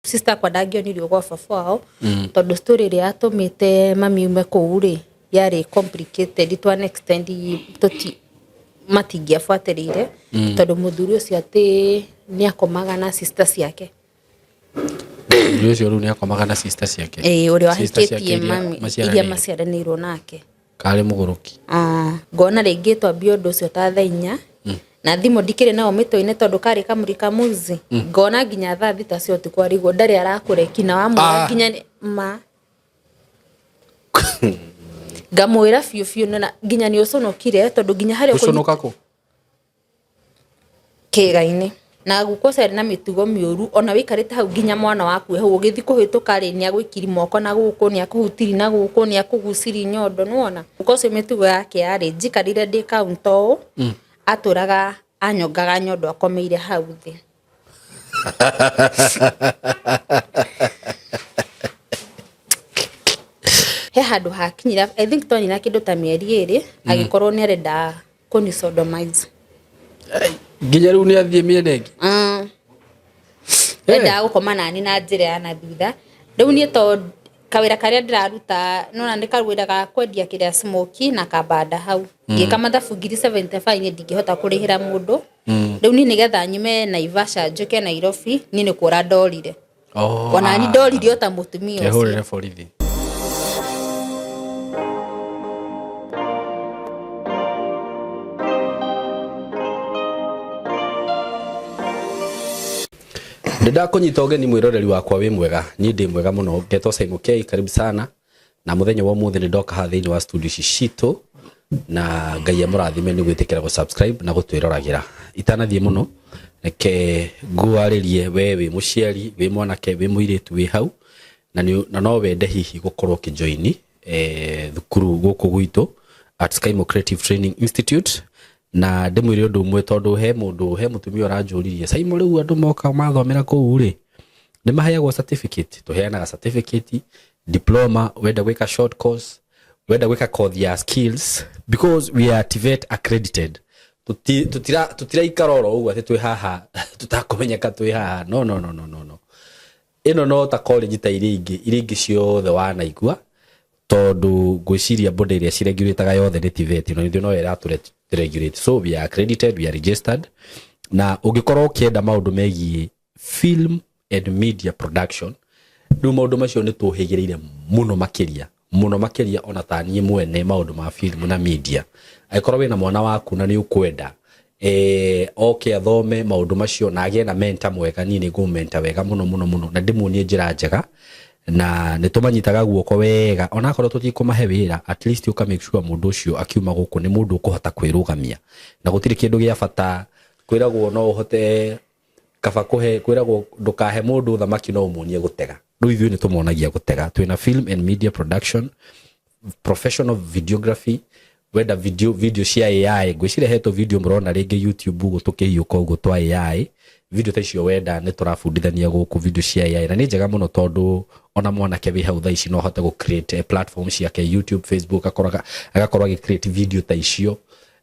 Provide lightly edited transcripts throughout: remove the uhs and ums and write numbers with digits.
sister kwa ndangĩonirio gwa baba wao tondũ story ĩrĩa atũmĩte mami ume kũu rĩ yarĩ complicated to an extent matingĩabuatĩrĩire tondũ mũthuri ũcio atĩ nĩakomaga na sister ciake. Mũthuri ũcio rĩu nĩakomaga na sister ciake. Ũrĩa wahikĩtie mami iria maciaranĩirwo nake. Karĩ mũgũrũki. Ngona rĩngĩ twambie ũndũ ũcio ta thaa 4 na thimo ndikĩrĩ nao mĩtwe-inĩ tondũ karĩ kamũrika muzi. Ngona nginya thaa 6 cia ũtukũ arigwo ndarĩ arakũreki na wamwĩra nginya ma ngamwĩra biũ na nginya nĩ ũconokire tondũ nginya harĩa ũconoka kũ kĩga-inĩ na gukosa na mĩtugo mĩũru ona wĩkarĩte hau nginya mwana waku hau ũgĩthi kũhĩtũka rĩ nĩ agwĩkiri moko na gũkũ nĩ akũhutiri na gũkũ nĩ akũguciri nyondo nĩwona gukosa mĩtugo yake yarĩ njikarire ndĩ kaunto atũraga anyongaga nyondo akomeire hau thĩ. He handũ hakinyira I think tonyina kĩndũ ta mĩeri 2 agĩkorwo nĩ arenda kũni sodomize. Nginya rĩu nĩ athiĩ mĩena ĩngĩ. Enda gũkoma nani na njĩra ya na thutha. Rĩu niĩ to kawĩra karĩa ndĩraruta nona nĩ kawĩra ga kwendia kĩrĩa smoky na kabanda hau. Ngĩka mathabu ngiri 75 ndingĩhota kũrĩhĩra mũndũ. Rĩu niĩ nĩgetha nyume Naivasha njoke Nairobi niĩ nĩ kũra ndorire. Ona ni ndorire o ta mũtumia ũcio. Kehũrĩre borithi. Ndenda kunyita ũgeni mwĩroreri wakwa wĩ mwega ni ndĩ mwega mũno ngetwo Simon K karibu sana na mũthenya wa ũmũthĩ nĩ ndoka haha thĩinĩ wa studio citũ na Ngai amũrathime nĩ gwĩtĩkĩra gũ subscribe na gũtwĩroragĩra itanathiĩ mũno reke ngwarĩrie we wĩ mũciari wĩ mwanake wĩ mũirĩtu wĩ hau na no wende hihi gũkorwo kĩjoini thukuru gũkũ gwitũ at Skymo Creative Training Institute na ndĩmwĩre ũndũ ũmwe tondũ he mũtumia ũranjũririe Simon rĩu andũ moka mathomera kũu rĩ nĩ maheagwo certificate tũheanaga certificate diploma wenda gwĩka short course wenda gwĩka course ya skills because we are TVET accredited tutiraikara oro ũguo atĩ twĩ haha tutakomenyeka twĩ haha no ĩno no ta college ta iria ingĩ ciothe wanaigua tondũ gwĩciria body ĩrĩa ciregulataga yothe nĩ TVET no nĩ no regulate so we are accredited we are registered na ũngĩkorwo ũkĩenda maũndũ megiĩ film and media production rĩu maũndũ macio nĩ tũhĩgĩrĩire mũno makĩria ona ta niĩ mwene maũndũ ma film na media angĩkorwo wĩna mwana waku na nĩ ũkwenda oke athome maũndũ macio na agĩe na mentor mwega niĩ nĩ ngũmenta wega mũno na ndĩmuonie njĩra njega na nĩ tũmanyitaga guoko wega ona akorwo tũtikũmahe wĩra at least ũka make sure mũndũ ũcio akiuma gũkũ nĩ mũndũ ũkũhota kwĩrũgamia na gũtirĩ kĩndũ gĩa bata kwĩragwo no ũhote kaba kũhe kwĩragwo ndũkahe mũndũ thamaki no ũmuonie gũtega rĩu ithuĩ nĩ tũmonagia gũtega twĩna film and media production professional videography wenda video cia AI ngwĩciria hetwo video mũrona rĩngĩ YouTube gũtũkĩhiũka ũguo twa AI video ta icio wenda nĩ tũrabundithania gũkũ video cia AI na nĩ njega mũno tondũ ona mwanake wĩ hau thaa ici no hote create platform ciake YouTube Facebook agakorwo create video ta icio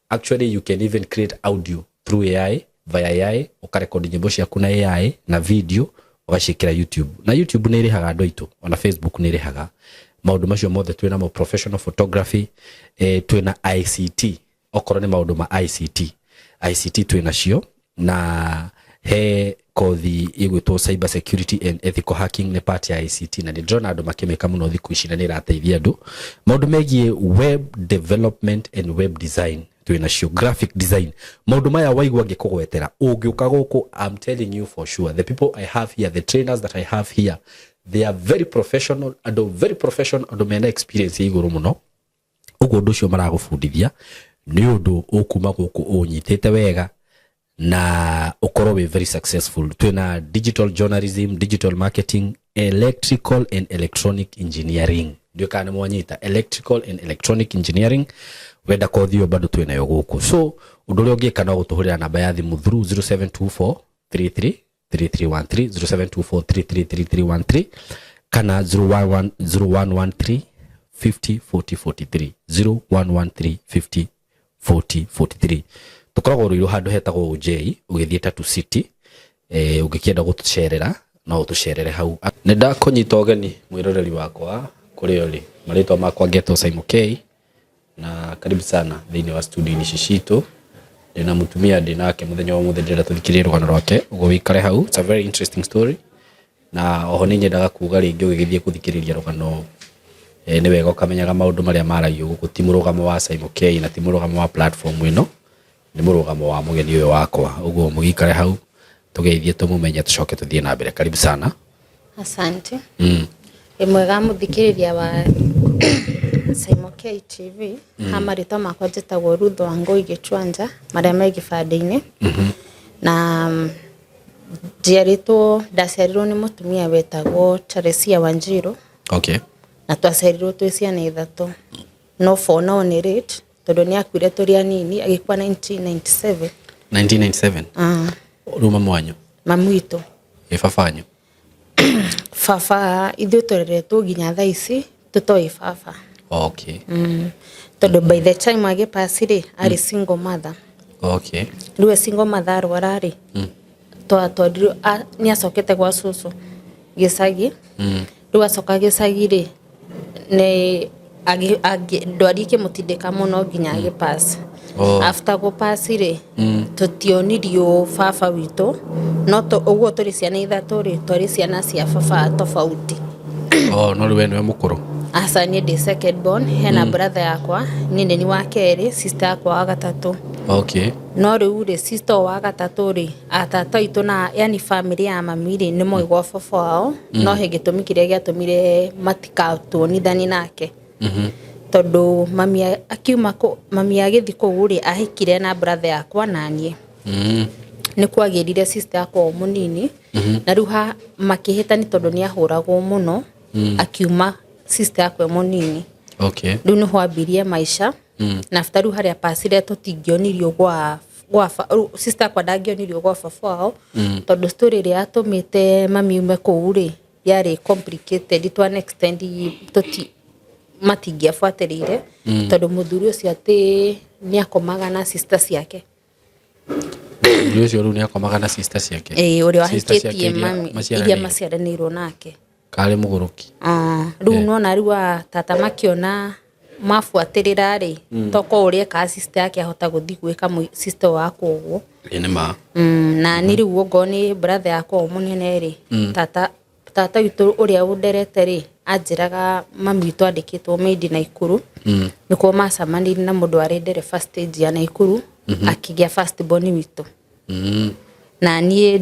actually you can even create audio through AI via AI ukarecord nyimbo ciaku na AI na video ugacikira YouTube na YouTube nĩ ĩrĩhaga andũ aitũ ona Facebook nĩ ĩrĩhaga maũndũ macio mothe twĩna mo professional photography twĩna ICT okorwo nĩ maũndũ ma ICT twĩna cio na he kothi igwĩtwo cyber security and ethical hacking nĩ part ya ICT na nĩ ndĩrona andũ makĩmĩka mũno thikũ ici na nĩ ĩrateithia andũ maũndũ megiĩ web development and web design twĩna cio graphic design maũndũ maya waigua ngĩkũgwetera ũngĩũka gũkũ I'm telling you for sure the people I have here the trainers that I have here they are very professional and mena experience igũrũ mũno ũguo ũndũ ũcio maragũbundithia nĩ ũndũ ũkuma gũkũ ũnyitĩte wega na ukorwo we very successful twina digital journalism digital marketing electrical and electronic engineering ndio kana mwanyita electrical and electronic engineering wenda kothio bado twina yo guku so undu uri ungika no gutuhurira namba ya thimu through 0724 33 3313 0724 kana 0113 50 40 43 0113 50 40 43 tukoragwo rĩrũ handũ hetagwo J ugithie Tatu City ungĩkienda gũtucerera no utucerere hau. Nĩ ndakũnyita ũgeni mwĩroreri wakwa kũrĩa ũrĩ. Marĩtwa makwa Ngeto Simon K na karibu sana thĩinĩ wa studio ici citũ. Ndĩna mũtumia ndĩnake mũthenya wa mũthenya ndĩrenda tũthikĩrĩrie rũgano rwake. Ũguo wĩkare hau. It's a very interesting story. Na oho nĩ nyendaga kuuga rĩngĩ ũgĩgĩthiĩ gũthikĩrĩria rũgano nĩ wega ũkamenyaga maũndũ marĩa maragio gũkũ ti mũrũgamo wa Simon K na ti mũrũgamo wa platform ĩno. Nĩ mũrũgamo wa mũgeni ũyũ wakwa. Ũguo mũgĩikare hau tũgeithie tũmũmenye tũcoke tũthiĩ na mbere. Karibu sana. Asante. Mwega mũthikĩrĩria wa Simon K TV. Marĩtwa makwa njĩtagwo Ruth Wangui Gĩchwanja marĩa me gĩbandĩ-inĩ. Na ndaciarirwo nĩ mũtumia wetagwo Teresia Wanjiru. Okay. Na twaciarirwo twĩ ciana ithatũ. No for no nĩ late tondũ nĩ akuire tũrĩ anini agĩkua 1997. 1997. Ruma mwanyu. Mamu witũ. Babanyu. Baba ithuĩ tũreretwo nginya thaa ici tũtoĩ baba. Okay. Tondũ by the time agĩpass-rĩ arĩ single mother. Okay. Rĩu single mother arwara-rĩ tondũ nĩ acokete gwa cũcũ gĩcagi. Rĩu acoka gĩcagi-rĩ nĩ ndwari ikĩmũtindĩka mũno nginya agĩpass. After gũpass-rĩ tũtionirio baba witũ no ũguo tũrĩ ciana ithatũ-rĩ twarĩ ciana cia baba tofauti. No rĩu we nĩwe mũkũrũ? Asa niĩ ndĩ second born, hena brother yakwa niĩ nĩ wa kerĩ, sister yakwa wa gatatũ. Okay. No rĩu-rĩ sister wa gatatũ-rĩ atata aitũ na yani family ya mami-rĩ nĩ moĩ gwa baba wao no he gĩtũmi kĩrĩa gĩatũmire matikatuonithanie nake. Tondũ mami agĩthiĩ kũu-rĩ ahikire na brother yakwa na niĩ. Nĩ kwagĩrire sister yakwa o mũnini na rĩu makĩhĩtania tondũ nĩ ahũragwo mũno akiuma sister yakwa mũnini. Okay. Rĩu nĩ hwambirie maica na after rĩu harĩa pasire tũtingĩonirio gwa sister yakwa ndangĩonirio gwa baba wao tondũ story ĩrĩa yatũmĩte mami ume kũu-rĩ yarĩ complicated to an extent matingĩabuatĩrĩire tondũ mũthuri ũcio atĩ nĩ akomaga na sister ciake. Mũthuri ũcio rĩu nĩ akomaga na sister ciake? Ũrĩa wahikĩtie mami iria maciaranĩirwo nake. Karĩ mũgũrũki? Rĩu nona rĩu tata makĩona mabuatĩrĩra-rĩ toko ũrĩa ka sister yake ahota gũthiĩ gwĩka sister wakwa ũguo. Nĩ ma. Na nĩ rĩu ũguo nĩ brother yakwa mũnene-rĩ tata witũ ũrĩa ũnderete-rĩ anjĩraga mami witũ andĩkĩtwo Maindi Naikuru. Nĩkuo macemanirie na mũndũ arendere first stage ya Naikuru akĩgĩa first born witũ. Na niĩ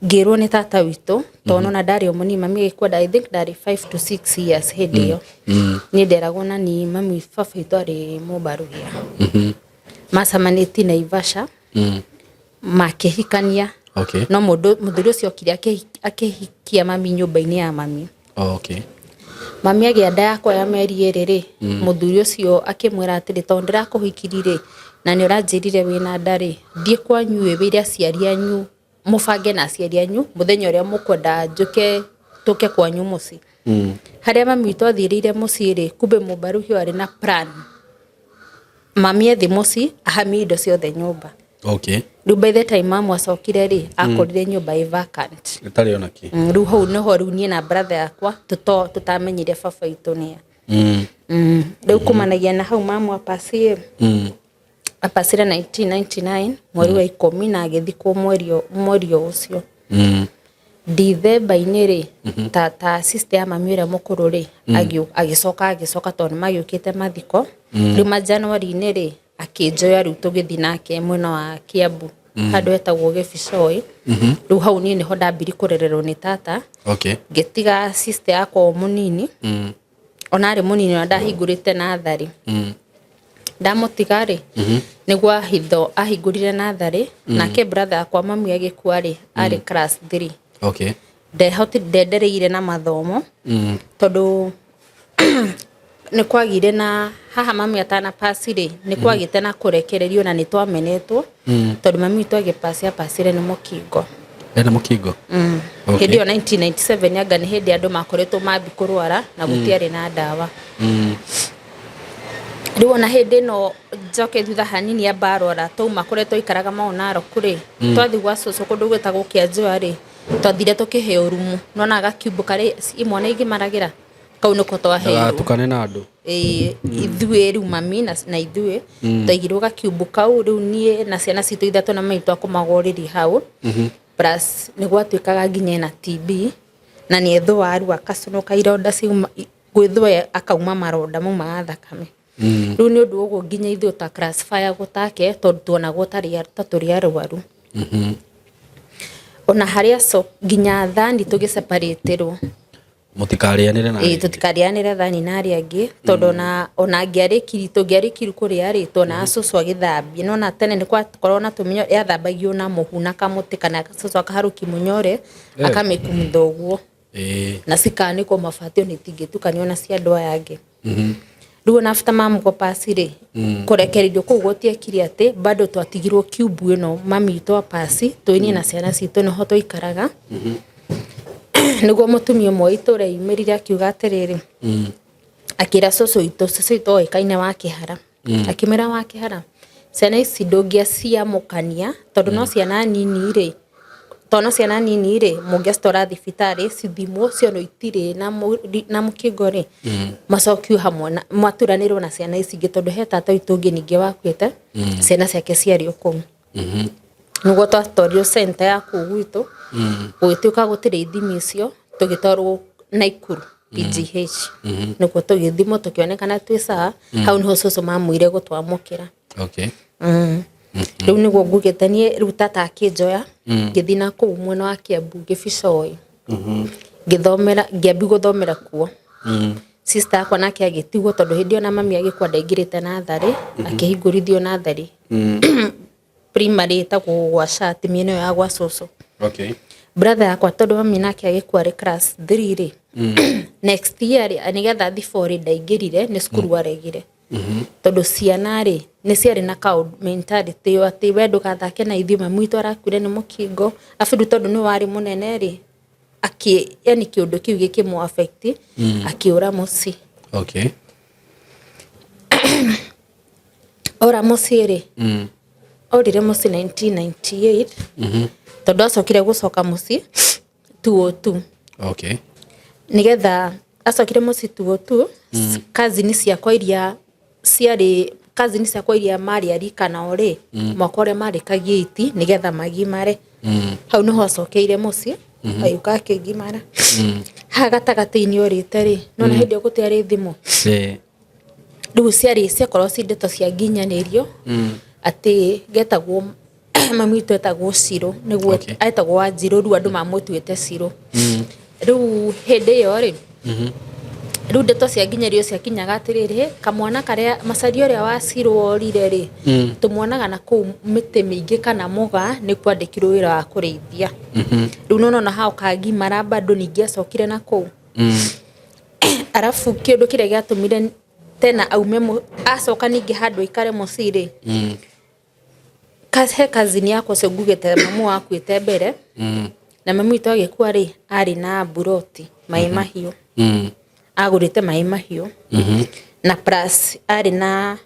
ngĩrwo nĩ tata witũ tondũ na ndarĩ o mũnini mami agĩkua I think ndarĩ 5 to 6 years hĩndĩ ĩyo. Niĩ nderagwo na ni mami baba witũ arĩ Mũmbaruhia. Macemanĩtie Naivasha makĩhikania. Okay. No mũthuri ũcio okire akĩhikia mami nyũmba-inĩ ya mami. Okay. Mami agĩa nda yakwa ya mĩeri ĩrĩ-rĩ mũthuri ũcio akĩmwĩra atĩrĩ tondũ ndĩrakũhikirie na nĩ ũranjĩrire wĩna nda-rĩ thiĩ kwanyu wĩre aciari anyu mũbange na aciari anyu mũthenya ũrĩa mũkwenda tũke kwanyu mũciĩ. Harĩa mami witũ athirĩire mũciĩ-rĩ kumbe Mũmbaruhia arĩ na plan mami ethi mũciĩ ahamie indo ciothe nyũmba. Okay. Rĩu by the time mamu acokire-rĩ akorire nyũmba ĩ vacant. Ĩtarĩ ona kĩ. Rĩu hau nĩho rĩu niĩ na brother yakwa tũtamenyire baba witũ nĩa. Rĩu kumanagia na hau mamu apacire 1999 mweri wa 10 na agĩthikwo mweri ũcio. December-inĩ-rĩ tata sister ya mami ũrĩa mũkũrũ-rĩ agĩcoka tondũ magĩũkĩte mathiko. Rĩu January-inĩ-rĩ akĩnjoya rĩu tũgĩthiĩ nake mwena wa Kiambu handũ hetagwo Gĩbicoi. Rĩu hau niĩ nĩho ndambiri kũrererwo nĩ tata. Okay. Ngĩtiga sister yakwa o mũnini ona arĩ mũnini na ndahingũrĩte natharĩ. Ndamũtiga-rĩ nĩguo ahingũrire natharĩ nake brother yakwa mami agĩkua-rĩ arĩ class 3. Okay. Ndendereire na mathomo tondũ nĩ kwagire na haha mami atana pass-rĩ nĩ kwagĩte na kũrekererio na nĩ twamenetwo tondũ mami witũ agĩpass-ire nĩ mũkingo. Ena mũkingo? Hĩndĩ ĩyo 1997 anga nĩ hĩndĩ andũ makoretwo mambi kũrwara na gũtiarĩ na ndawa. Rĩu ona hĩndĩ ĩno njoke thutha hanini ambarwara twauma kũrĩa twaikaraga Mau Narok-rĩ twathiĩ gwa cũcũ kũndũ gwĩtagwo Kĩanjũa-rĩ twathire tukiheo rumu nona gakiumbu kari imwana ingimaragira kau niko twaheo tukane na andu ithuĩ riu mami na ithuĩ twaigirwo gakiumbu kau riu nie na ciana citu ithatu na maitu akomagoriri hau plus ni gwatuikaga nginya na TB na ni ethwaru akaconoka ironda ciuma gwithwe akauma maronda mu ma thakame riu ni undu uguo nginya ithuĩ ta classifier gutake tondu tuonagwo tari arwaru ona haria so nginya thani tugiceparaterwo mutikarianire na tutikarianire thani na aria angi tondu ona ngiarikiru kuria ri tona acucu agithambia nona tene ni kwakorwo na tuminyo yathambagio na muhu na kamuti kana acucu akaharuki munyore akamikumitha uguo na cikaniko mabatio ni tingitukanio na cia andu aya angi riu na after mamugo pasire kurekererio kuu gutiekire ati bado twatigirwo cube ino mami twa pasi twinie na ciana citu no hoto ikaraga niguo mutumia mwe iture imirire akiuga atiriri akira cucu itu oikaine wa Kihara akimera wa Kihara ciana ici ndungia ciamukania tondu no ciana nini ri tono ciana nini ri mungestora thibitari cithimwo ciono itire na mukingori macokio hamwe na mwaturanirwo na ciana ici ngi tondu he tata itungi ningi wakwite ciana ciake ciari okou niguo twatorio center ya kuu gwitu gwituika gutire ithimi icio tugitwarwo Naikuru PGH niguo tugithimo tukionekana twi sawa hau niho cucu mamwire gutwamukira riu niguo ngugitanie riu tata akinjoya ngithina kuu mwena wa Kiambu Gibicoi ngithomera ngiambi guthomera kuo sister akwa nake agitigwo tondu hindi ona mami agikwa ndaingirite nathari akihingurithio nathari primary etagwo gwa shati mieno ya gwa cucu brother akwa tondu mami nake agikwa ri class 3 ri next year anigetha thibori ndaingirire ni cukuru aregire tondu ciana ri ni ciari na ka mentality yo ati wendo gathake na ithi mamu arakwire ni mukingo afindu tondu ni wari munene ri yani kiundu kiu gikimu affect akiura muci ora muci ri orire muci 1998 tondu acokire gucoka muci 202 nigetha acokire muci 202 cousin ciakwa iria ciari cousin ciakwa iria mari arika na ori mwaka uria mari kagiiti nigetha magimare hau no acokeire muci ayuka akigimara ha gatagati-ini orite ri nona hindi gutiari thimu riu ciari ciakorwo ci ndeto cia nginyanirio ati getagwo mami itu etagwo Ciro niguo etagwo Wanjiru riu andu mamutuite Ciro riu hindi iyo ri riu ndeto cia nginyario cia kinyaga atiriri kamwana karia macari uria wa Ciro orire ri tumwonaga na kuu miti mingi kana muga ni kwandikirwo wira wa kurithia riu nona hao kagimara bado ningi acokire na kuu arafu kindu kiria giatumire tena aume acoka ningi handu ikare muciri he cousin yakwa cio ngugite mamu wakwite mbere na mamu itu agikua ri ari na buroti mai mahiu agurite mai mahiu na plus ari na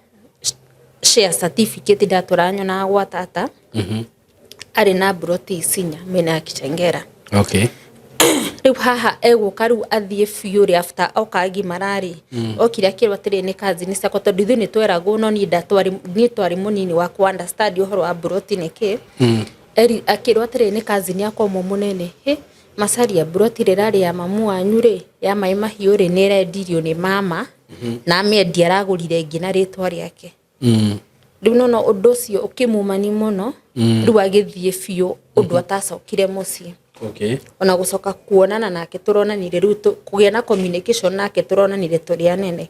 share certificate ndaturanyo na gwa tata ari na buroti isinya mena ya Kichengera riu haha eguka riu athie fiuri after okagi marari okire akirwa tiri ni cousin ciakwa tondu ithu ni tweragwo no ni twari munini wa ku understand uhoro wa buroti niki eri akirwa tiri ni cousin yakwa munene macari ya buroti rirari ya mamu wanyu ri ya mai mahiu ri ni rendirio ni mama na amendia aragurire ngina ritwa riake riu nono undu ucio ukimumani muno riu agithie fiu undu atacokire muci ona gucoka kuonana nake turonanire riu kugia na communication nake turonanire turi anene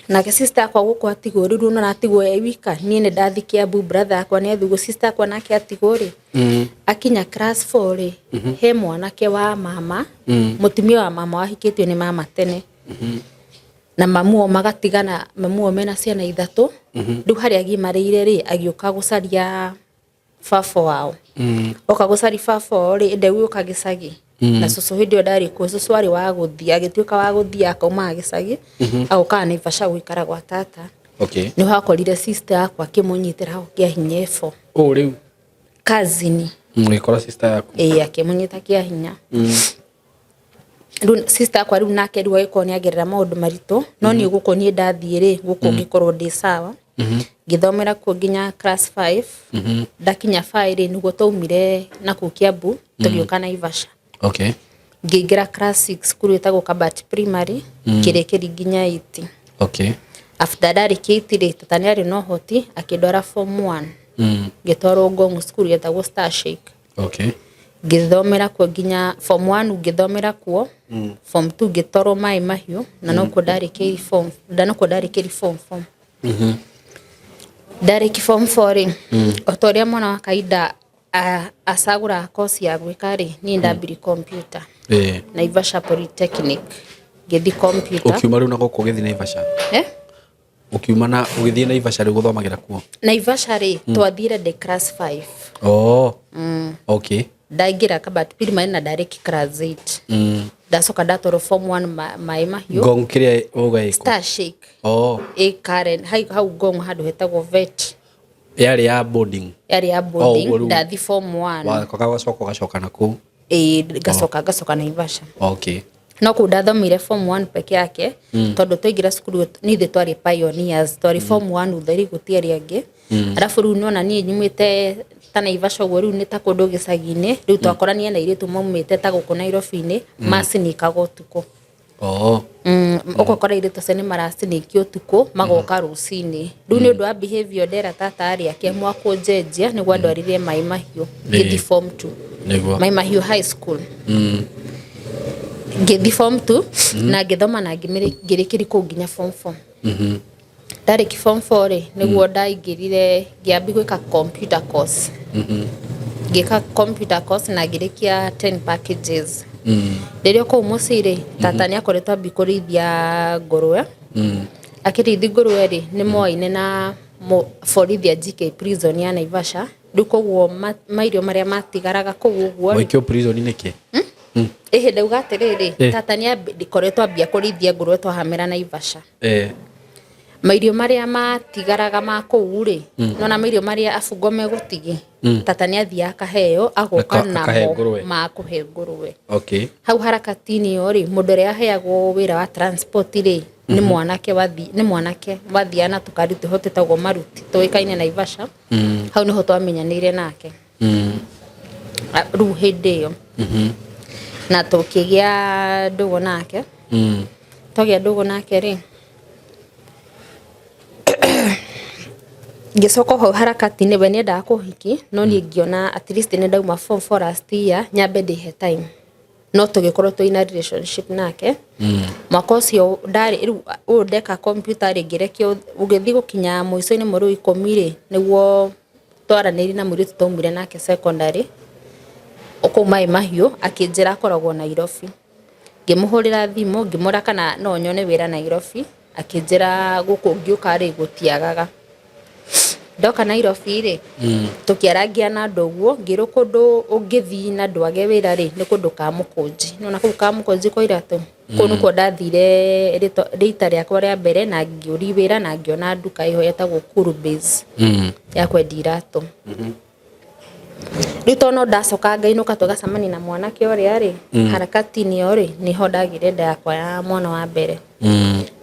nake sister akwa guku atigwo riu no natigwo wika nie ne ndathi Kiambu brother akwa ni athigo sister akwa nake atigwo ri akinya class 4 ri he mwanake wa mama mutumia wa mama wahikitwe ni mama tene na mamu magatigana mamu mena ciana ithatu riu hari agimarire ri agiuka gucaria fafo wao oka gucari fafo ri ndewi ukagicagi na cucu hindi ndari ku cucu ari wa guthia agituika wa guthia akauma agicagi aguka na Ivasha gwikara gwa tata ni hakorire sister akwa kimunyitira ho kia hinyefo riu cousin Ngikora sister yaku. Akimunyita kia hinya. Riu sister akwa riu nake riu agiko ni agerera maundu maritu no ni guko ni ndathie ri guko ngikorwo ndi sawa. Ngithomera ku nginya class 5. Ndakinya 5 ri niguo taumire na ku Kiambu tugioka Naivasha. Okay. Ngingira class 6 kuru etagwo Kabat Primary kirekeri nginya 8. Okay. After that ri tatani ari no hoti akidora form 1. Ngitwarwo Ngong school etagwo Star Shake. Okay. Ngithomera ku nginya form 1 ngithomera kuo. Form 2 ngitwarwo Mai Mahiu na no kudarikiri form form. Dariki form 4 otoria mwana wa kaida asagura course ya gwikari ni ndabiri computer Naivasha Polytechnic githi computer ukiuma riu nako kugithi Naivasha ukiuma na ugithi Naivasha riu guthomagira kuo Naivasha ri twathire de class 5 okay ndaingira Kabat Primary na dariki class 8 ndacoka ndatoro form 1 Mai Mahiu Ngong kiria ugaiko Star Shake Karen hau Ngong handu hetagwo vet yari ya boarding ndathi form 1 wa gacoka na ku gacoka Naivasha. Okay. No ku ndathomire form 1 peke yake tondu tuingira cukuru ni the twari pioneers twari form 1 utheri gutiari angi arafu riu nona ni nyumite ta Naivasha uguo riu ni ta kundu gicagi-ini riu twakorania na iritu maumite ta guku Nairobi-ini macinikaga utuku ukokora iritu cene maracinikio utuku magoka rucini riu ni undu wa behavior ndera tata ari akiamua kunjenjia niguo ndwarire Mai Mahiu githi form 2 Mai Mahiu High School githi form 2 na ngithoma na ngirikiri ku nginya form 4 dariki form 4 ri niguo ndaingirire ngiambi gwika computer course ngika computer course na ngirikia 10 packages ririo ku muciri tata ni akoretwo bikurithia ngurwe akirithi ngurwe ri ni moine na forithia GK prison ya Naivasha riu koguo mairio maria matigaraga koguo guo waikio prison niki ndauga atiriri tata ni ndikoretwo ambia kurithia ngurwe twahamira Naivasha mairio maria matigaraga ma kuu ri nona mairio maria afungo megutigi tata ni athia akaheo agoka namo ma kuhe ngurwe. Okay. Hau harakatini yo ri mundu ria aheagwo wira wa transport ri ni mwanake wathiana tukariti hotetagwo maruti tuikaine Naivasha hau niho twamenyanire nake riu hindi iyo na tukigia ndugu nake twagia ndugu nake ri ngicoka ho harakati-ini we niendaga kuhiki no ni ngiona at least ni ndauma form 4 last year nyambe ndihe time no tugikorwo twina relationship nake mwaka ucio ndari riu ndeka computer ri ngirekio ugithi gukinya muico-ini mweri 10 ri niguo twaraniri na mwiritu twaumire nake secondary uko Mai Mahiu akinjira akoragwo Nairobi ngimuhurira thimu ngimura kana no nyone wira Nairobi akinjira guku ngiuka ri gutiagaga ndoka Nairobi ri tukiarangia na ndoguo ngiru kundu ungithi na ndwage wira ri ni kundu ka Mukunji nona kuu ka Mukunji kwa iratu kunu kwa ndathire rita riakwa ria mbere na ngiuri wira na ngiona nduka iho yetagwo Kuru Base ya kwendia iratu riu tono ndacoka ngainuka tugacamani na mwanake uria ri harakati-ini yo ri niho ndagire nda yakwa ya mwana wa mbere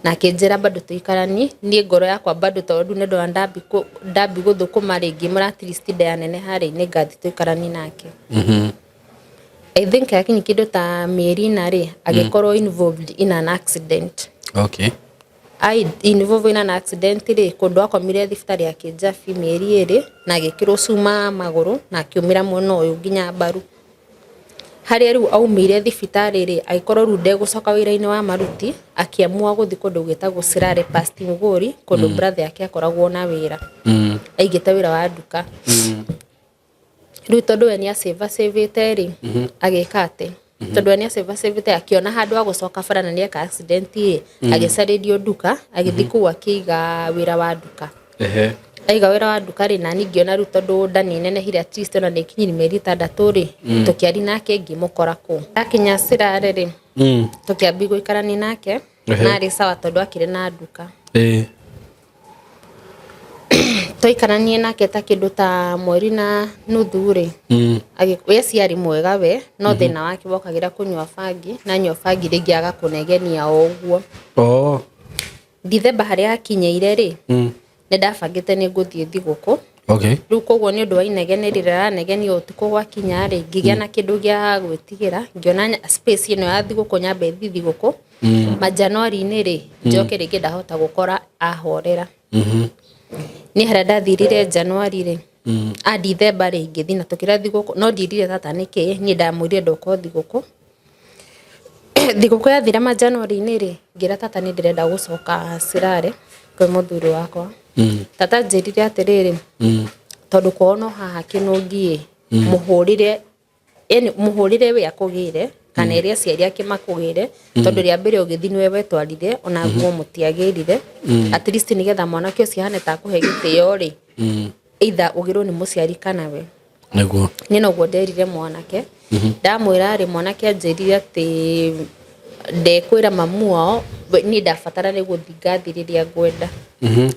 na kinjira bado tuikarani ni ngoro yakwa bado tondu ni ndo ndambi guthukuma ringi mura at least nda nene hari ni ngathi tuikarani nake I think akinyi kindu ta mieri na ri agikorwo involved in an accident. Okay. I involved in an accident ri kundu akomire thibitari ya Kijabi mieri iri na agikirwo cuma maguru na akiumira muno uyu nginya mbaru hari riu aumire thibitari ri agikorwo riu ndegucoka wira-ini wa maruti akiamua guthi kundu gwitagwo Sirare past Muguri kundu brother yake akoragwo na wira aigite wira wa nduka riu tondu we ni asavite ri agika ati tondu ni asavite akiona handu wa gucoka bara na ni eka accident ri agicaririo nduka agithi kuu akiiga wira wa nduka aiga wira wa nduka ri na ningiona riu tondu ndani nene hira at least ona nikinyiri meri 6 ri tukiari nake ngimukora ku akinya Sirare ri tukiambi guikarani nake na ri sawa tondu akire na nduka Toikaranie nake ta kindu ta mweri na nuthu ri we ciari mwega we no thina wake wokagira kunywa bangi na nywa bangi ringi aga kunegenia oguo Dithemba haria akinyeire ri ndabangite ni nguthie thiguku riu koguo ni undu wa inegenirire ranegenia utuku gwakinya ri ngigia na kindu gia gwitigira ngiona space ino ya thiguku nyambe thiguku majanuari ni ri njoke ringi ndahota gukora ahorera ni haria ndathirire Januari ri Dithemba ri ngithi na tukira thiguku no ndirire tata niki ni ndamwirire ndoko thiguku thiguku yathira ma Januari ni ri ngira tata ni ndirenda gucoka Sirare kwi muthuri wakwa tata njirire atiriri tondu kuona haha kinungi muhurire muhurire we akugire kana iria ciari ake makugire tondu ria mbere ugithi niwe wetwarire ona guo mutiagirire at least nigetha mwana kio cihane ta kuhe gitio ri either ugirwo ni muciari kana we niguo ni no nderire mwanake ndamwira ri mwanake anjirire ati ndekwira mamu wao ni ndabatara ni guthingathiriria gwenda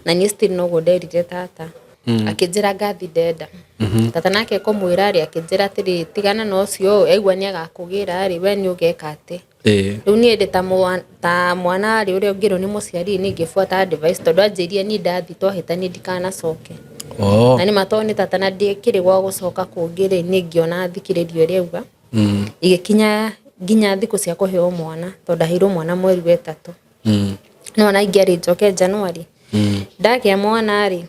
na ni still no nderire tata akinjira ngathi ndenda tata nake komwira ri akinjira atiri tigana no cio aigua ni agakugira ri we ni ugeka ati riu ni ndi ta mwana ri uria ungirwo ni muciari ni ngifuata advice tondu anjirie ni ndathi twahitani ndikana coke na ni matoni tata na ndikiri gwa gucoka kungire ni ngiona thikiririo ri auga igikinya nginya thiku cia kuheo mwana tondu ahirwo mwana mweri wa 3 no na ingiari njoke Januari ndagia mwana ri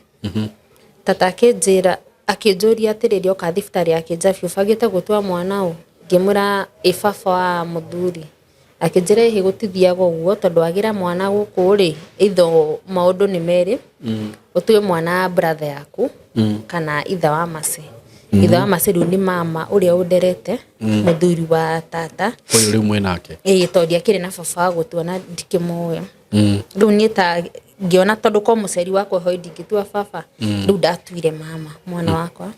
tata akinjira akinjuria atiriri oka thibitari akinjabio bagite gutwa mwana u ngimura ibaba wa muthuri akinjira hi gutithiaga uguo tondu agira mwana guku ri itho maundu ni meri utue mwana brother yaku kana itha wa mase itha wa mase ni mama uria underete muthuri wa tata uyu ri mwe nake tondu akiri na baba gutua na ndikimoya riu ni ta ngiona tondu ko muceri wakwa hoi ndingitua baba riu ndatuire mama mwana wakwa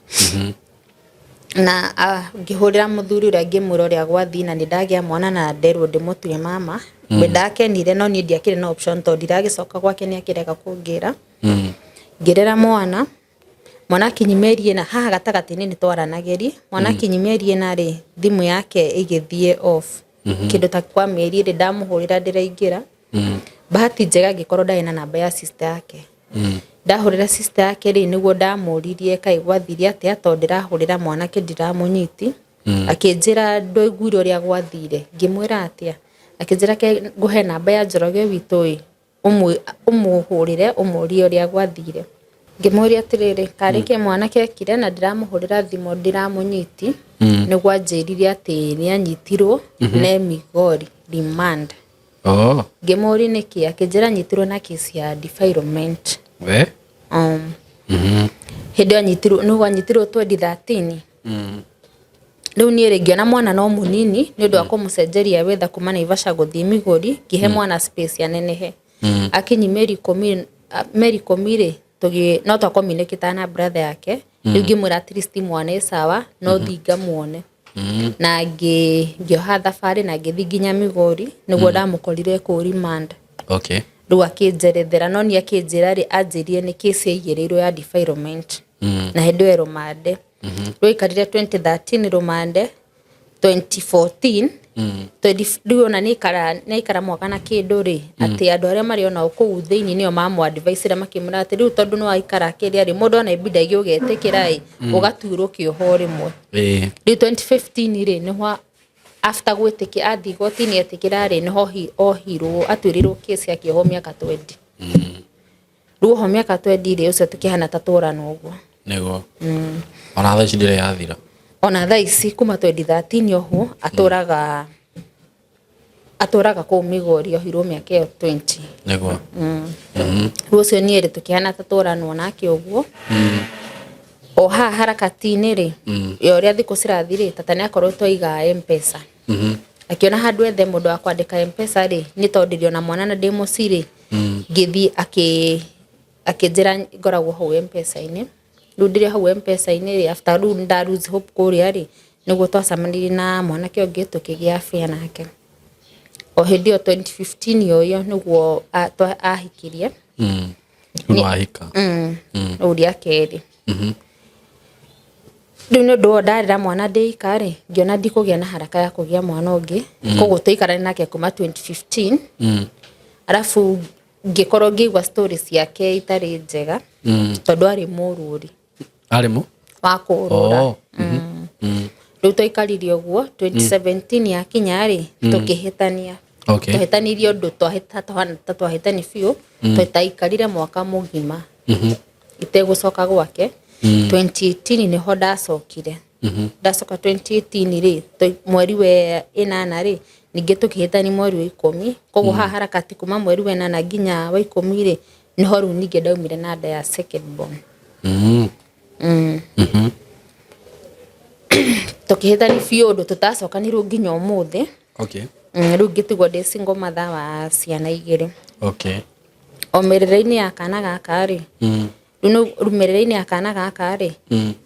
na ngihurira muthuri uria ngimuroria gwa thina ni ndagia mwana na nderwo ndimutue mama we ndakenire no ni ndiakire na option tondu ndiragicoka gwake ni akireka kungira ngirera mwana kinyimerie na haha gatagati-ini nitwaranageri mwana kinyimerie na ri thimu yake igithie off kindu ta kwa mieri ri ndamuhurira ndiraingira bahati njega gikorwo ndari na namba ya sister yake ndahurira sister yake ri niguo ndamuririe kai gwathiria atia tondu ndirahurira mwanake ndiramunyiti akinjira ndoiguire uria gwathire ngimwira atia akinjira ke nguhe namba ya Njoroge witu umuhurire umurie uria gwathire ngimwira atiriri karike mwanake akire na ndiramuhurira thimu ndiramunyiti niguo anjirire ati ni anyitirwo ne Migori remand ngimuri niki akinjira nyitirwo na kesi ya defilement we hindi anyitirwo no anyitirwo 2013 riu ni ringiona mwana no munini ni undu wa kumucenjeria wetha kuma Naivasha guthii Migori ngihe mwana space ya nenehe akinyi Mary Komire tugi no to communicate na brother yake riu ngimwira at least mwana sawa no thinga muone na ngioha thabari na ngithi nginya Migori niguo ndamukorire ku remand riu akinjerethera no ni akinjira ri anjirie ni kesi igirirwo ya defilement na hindi we rumande riu ikarire 2013 rumande 2014 riu ona ni ikara mwaka na kindu ri ati andu aria mari ona kuu thiini nio mamu advice ra makimura ati riu tondu no aikara kiri ari mundu ona ibida igi ugetikira ugaturwo kioho rimwe riu 2015 ri niho after gwitiki athi gotini etikira ri niho ohirwo atwirirwo kesi ya kioho miaka 20 riu ho miaka 20 ri ucio tukihana taturana uguo nego ona tha ndire yathira ona tha ici kuma 2013 oho aturaga ku Migori ohirwo miaka 20 nego riu ucio ni ri tukihana taturana nake uguo o harakati-ini ri yo ria thiku cirathire tata ni akorwo toiga M-Pesa akiona handu ethe mundu wa kwandika M-Pesa ri ni tondirio na mwana na ndimuciri ngithi akinjira ngoragwo hau M-Pesa-ini riu ndire hau M-Pesa-ini ri after riu nda lose hope kuria ri niguo twacamanirie na mwana kio ngi tukigia afia nake o hindi o 2015 yoyo niguo ahikirie unahika uria keri Rĩu ndo ndarera mwana ndĩika rĩ ngiona ndikũgĩa na haraka ya kũgĩa mwana ũngĩ koguo tũikarane nake kuma 2015 arafu ngĩkorwo ngĩigua stories yake itarĩ njega tondũ arĩ mũrũri wa kũrũra rĩu tũikaririe ũguo 2017 yakinya rĩ tũkĩhĩtania tũhĩtanirie ũndũ twahĩtani biũ tũtaikarire mwaka mũgima itegũcoka gwake 2018 niho ndacokire ndacoka 2018 rĩ mweri we 8 rĩ ningĩ tũkĩhĩtani mweri wa 10 koguo haha harakati kuma mweri wa 8 nginya wa 10 rĩ niho rĩu ningĩ ndaumire na nda ya second born tũkĩhĩtani biũ ũndũ tũtacokanirwo nginya ũmũthĩ rĩu ngĩtigwo ndĩ single mother wa ciana 2 o mĩrĩre-inĩ ya kana gaka rĩ rumerere-inĩ ya kana gaka rĩ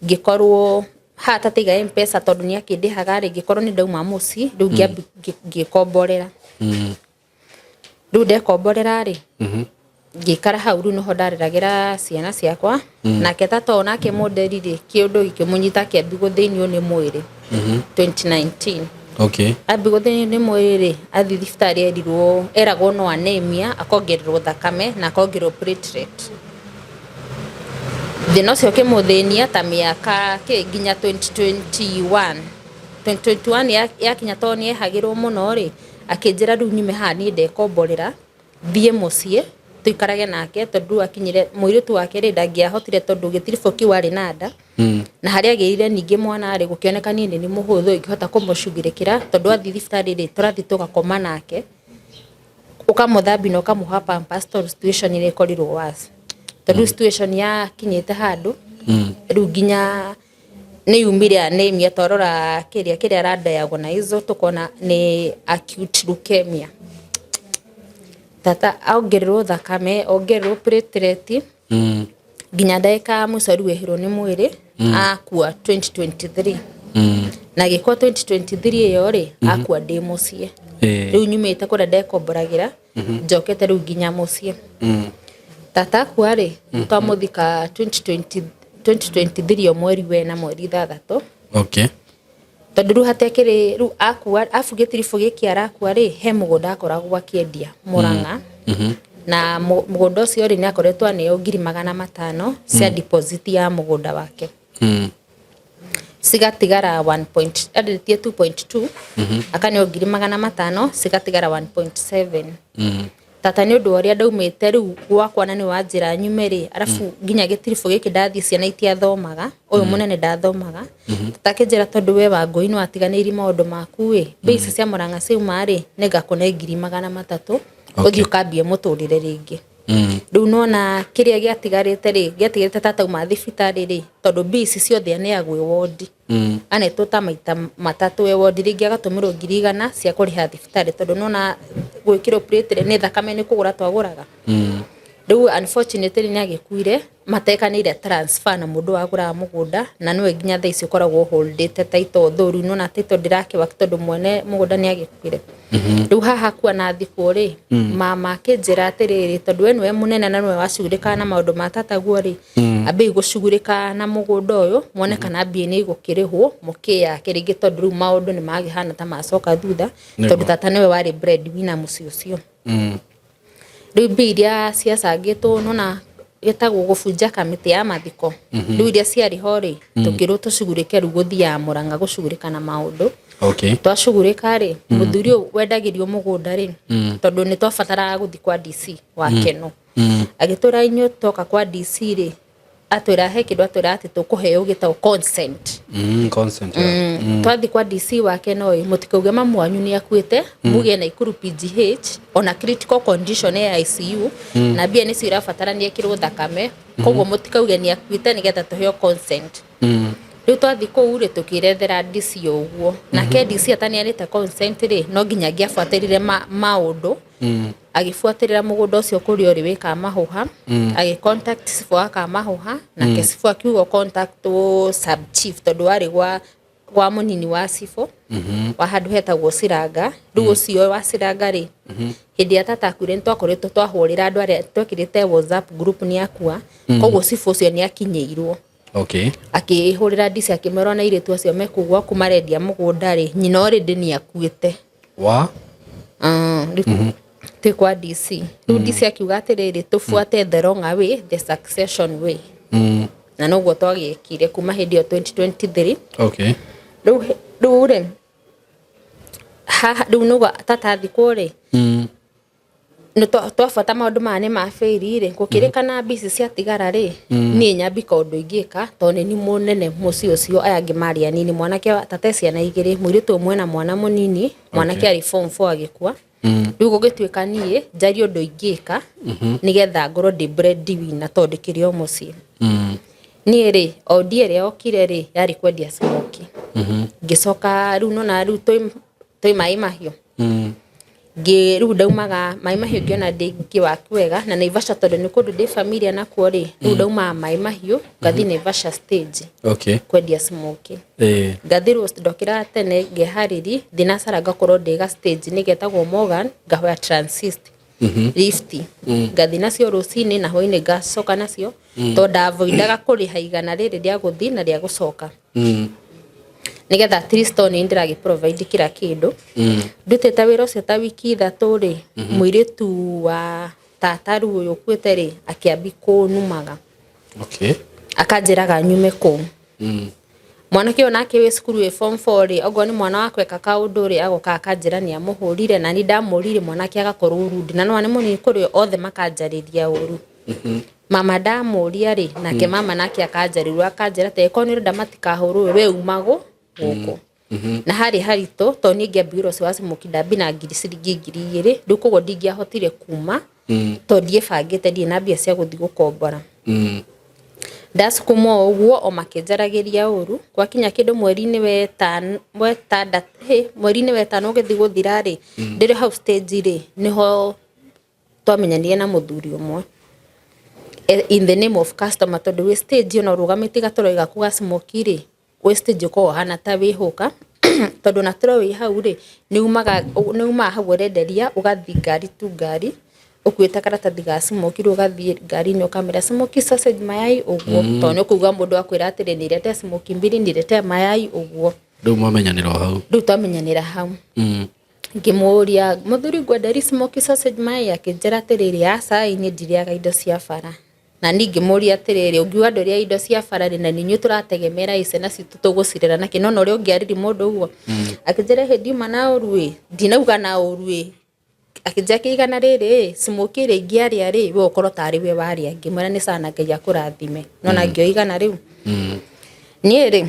ngĩkorwo hata tiga M-Pesa tondũ nĩ akĩndĩhaga rĩ ngĩkorwo nĩ ndauma mũci rĩu ngĩkomborera rĩu ndekomborera rĩ ngĩikara hau rĩu niho ndareragĩra ciana ciakwa nake tata onake moderi rĩ kĩũndũ gĩkĩmũnyita kĩambigũ thĩinĩ nĩ mwĩrĩ 2019 ambigũ thĩinĩ nĩ mwĩrĩ rĩ athi thibitarĩ eragwo no anemia akongererwo thakame na akongererwo platelet thĩna ũcio ũkĩmũthĩnia ta mĩaka nginya 2021 yakinya tondũ nĩehagĩrwo mũno rĩ akĩnjĩra rĩu nyume haha niĩ ndekomborera thiĩ mũciĩ tũikarage nake tondũ akinyire mũirĩtu wake rĩ ndangĩahotire tondũ gĩtiribũ kĩu arĩ na nda na harĩa agĩire ningĩ mwana rĩ gũkĩoneka niĩ nĩ mũhũthũ ingĩhota kũmũcugĩrĩkĩra tondũ athi thibitarĩ rĩ tũrathi tũgakoma nake ũkamũthambia na ũkamũha pampers tondũ situation ĩrĩa ĩkorirwo worse tondũ situation yakinyĩte handũ rĩu nginya nĩ yumire anemia twarora kĩrĩa aradiagonize tũkona nĩ acute leukemia tata ongererwo thakame ongererwo platelet nginya ndagĩka mũico rĩu ehirwo nĩ mwĩrĩ akua 2023 na gĩkwa 2023 ĩyo rĩ akua ndĩ mũciĩ rĩu nyumĩte kũrĩa ndekomboragĩra njokete rĩu nginya mũciĩ tata akua rĩ twamũthika 2023 mweri wena mweri 6 tondũ rĩu hatekĩrĩ rĩu akua afugĩtiribũ gĩkĩ arakua rĩ he mũgũnda akoragwo akĩendia Mũrang'a na mũgũnda ũcio rĩ nĩ akoretwo aneo 500,000 cia deposit ya mũgũnda wake cigatigara 2.2 akaneo 500,000 cigatigara 1.7 tata nĩ ũndũ ũrĩa ndaumĩte rĩu gwakwa na nĩ wa njĩra nyume rĩ arafu nginya gĩtiribũ gĩkĩ ndathiĩ ciana itiathomaga ũyũ mũnene ndathomaga tata kĩnjĩra tondũ we Wangũi nĩ watiganĩirie maũndũ maku ĩ mbia cia Mũrang'a ciauma rĩ nĩngakũne 300,000 ũthiĩ ũkambie mũtũrĩre rĩngĩ rĩu nona kĩrĩa gĩatigarĩte tata uma thibitarĩ rĩ tondũ mbia ciothe aneagwo wodi anetwo ta maita matatũ wodi rĩngĩ agatũmĩrwo 100 cia kũrĩha thibitarĩ tondũ nona gwĩkĩrwo platelet nĩ thakame nĩ kũgũra twagũraga rĩu unfortunately nĩ agĩkuire matekanĩire transfer na mũndũ wagũraga mũgũnda na nĩwe nginya thaa ici ũkoragwo holdete title thũru nona title ndirakĩwa tondũ mwene mũgũnda nĩ agĩkuire rĩu haha kuwa na thikũ rĩ mama akĩnjĩra atĩrĩrĩ tondũ we nĩwe mũnene na nĩwe wacugurĩka na maũndũ ma tataguo rĩ ambe gũcugurĩka na mũgũnda ũyũ muone kana mbia nĩ igũkĩrĩhwo mũkĩyake rĩngĩ tondũ rĩu maũndũ nĩ magĩhana ta macoka thutha tondũ tata nĩwe warĩ breadwinner mũciĩ ũcio rĩu mbia iria ciacangĩtwo nona gĩtagwo gũbunja kamĩtĩ ya mathiko rĩu iria ciarĩ ho rĩ tũkĩrwo tũcugurĩke rĩu gũthiaga Mũrang'a gũcugurĩka na maũndũ twacugurĩka rĩ mũthuri ũyũ wendagĩrio mũgũnda rĩ tondũ nĩ twabataraga gũthiĩ kwa DC wa Keno agĩtũra inyuĩ toka kwa DC rĩ atwĩra he kĩndũ atwĩra atĩ tũkũheo gĩtagwo consent twathi kwa DC wa Keno mũtikauge mamu wanyu nĩ akuĩte muge na Ikuru PGH ona critical condition ya ICU na mbia nĩ cirabatarania ĩkĩrwo thakame koguo mũtikauge nĩ akuĩte nĩgetha tũheo consent rĩu twathi kũu rĩ tũkĩrethera DC ũguo nake DC atanianĩte consent rĩ no nginya angĩabuatĩrĩre maũndũ agĩbuatĩrĩra mũgũnda ũcio kũrĩa ũrĩ wĩka mahũha agĩcontact cibũ aka mahũha nake cibũ akiuga contact sub chief tondũ arĩ gwa wa munini wa Cifo wa handu hetagwo Ciranga riu ucio wa Ciranga ri hindi ya tata akure ntwakoretwo twahurira andu aria twekirite WhatsApp group ni akua koguo Cifo ucio ni akinyeirwo akihurira DC akimero na ire tu acio mekugwa kumarendia mugunda ri nyina already ni akuite te kwa DC riu DC akiuga atiriri tufuate the wrong way, the succession way na noguo twagikire kuma hindi ya 2023 riu ri riu nugo tata thikũ ri no twabata maundu mane ma fairi ri gukirikana bisi cia tigara ri ni nyambi kaundu ingika to ni munene muci ucio aya ngimaria nini mwanake tata ciana igiri mwiritu umwe na mwana munini mwanake ari form 4 agikua riu gugituika nie njari undu ingika nigetha ngoro ndi breadwinner to ndikiri o muci ni ri odie ri okire ri yari kwendia smoke ngicoka riu nona riu toi mai mahio riu ndaumaga mai mahio ngiona ndingi waku wega na Naivasha tondu ni kundu ndi familia nakuo ri riu ndauma mai mahio ngathi Naivasha stage kwendia smoke ngathi roast ndokira tene ngehariri thinacara ngakorwo ndiga stage nigetagwo Morgan ngahoya transist lift ngathi nacio rucini na hoine ngacoka nacio to ndavoidaga kuriha igana riri ria guthi na ria gucoka nigetha at least ni ndiragi provide kila kindu ndutete wira ucio ta wiki ithatu ri mwiritu wa tataru uyu kwete ri akiambi kunumaga akanjiraga nyume ku mwanake onake we skuru we form 4 ri ogo ni mwana wakwe kaundu ri agoka akanjira ni amuhurire na ni ndamurire mwanake agakorwo rundi na no ni munini kuri othe makanjariria uru mama ndamuria ri nake mama nake akanjarirwa akanjira te ko ni nda matikahurwo we umago guko na hari harito to ni ngiambiro cio smoke ndabi na ngiri ciringi ngiri igiri ndukugo ndingiahotire kuma to ndie bangite ndie na mbia cia guthi gukombora ndasukuma uguo o makenjaragiria uru gwakinya kindu mweri-ini mweri-ini wetano ugithi guthira ri ndire house stage ri niho twamenyanire na muthuri umwe in the name of customer tondu we stage no rugamiti gatoro igaku ga smoke ri we stage ko hana ta wihuka tondu na tro wi hau ri ni uma hau renderia ugathi ngari tu ngari ukuita karatathi ga smoke ru ugathi ngari ni ukamera smoke sausage mayai uguo to ni kuuga mundu akwira atire ni rete smoke mbiri ni rete mayai uguo riu mwamenyanira hau riu twamenyanira hau ngimuria muthuri ngwenderi smoke sausage mayai akinjira atiriri aca ini ndiriaga indo cia bara na ningi muria atiriri ungiwa ndoria indo cia bara na ninyu turategemera ice na citu tugucirera na kinono ri ungiariri mundu uguo akinjira hindi uma na urui ndinauga na urui akinjira kiigana riri smoke ri ngiaria ri we ukorwo tari we waria ngimwira ni sana ngai akurathime no na ngio igana riu ni ri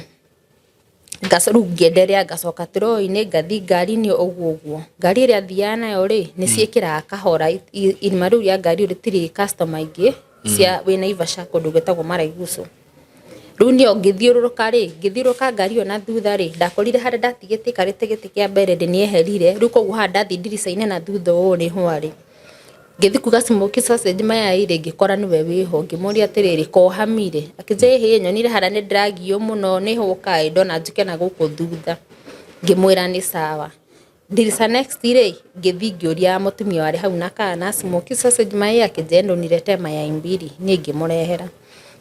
ngacoru ngienderea ngacoka tro-ini ngathi ngari-ini uguo ngari iria thia nayo ri ni ciikiraga kahora irima riu ria ngari ritiri customer ingi cia we Naivasha kundu getagwo Maraigucu riu ni ngithiururuka ri ngithiururuka ngari ona thutha ri ndakorire hara ndatigikarite giti kia mbere ndi nieherire riu koguo ha ndathi ndirica-ini na thutha uũ ni hwari ngithi kuga smoke sausage mayai ri ngikora niwe wiho ngimuria atiriri ko hamire akije hi nyonire hara ni dragio muno ni hukai ndona njuke na guku thutha ngimwira ni sawa ndirica next ri ngithi ngiuria mutumia wari hau na kana smoke sausage mayai akije ndonirete mayai mbiri ni ngimurehera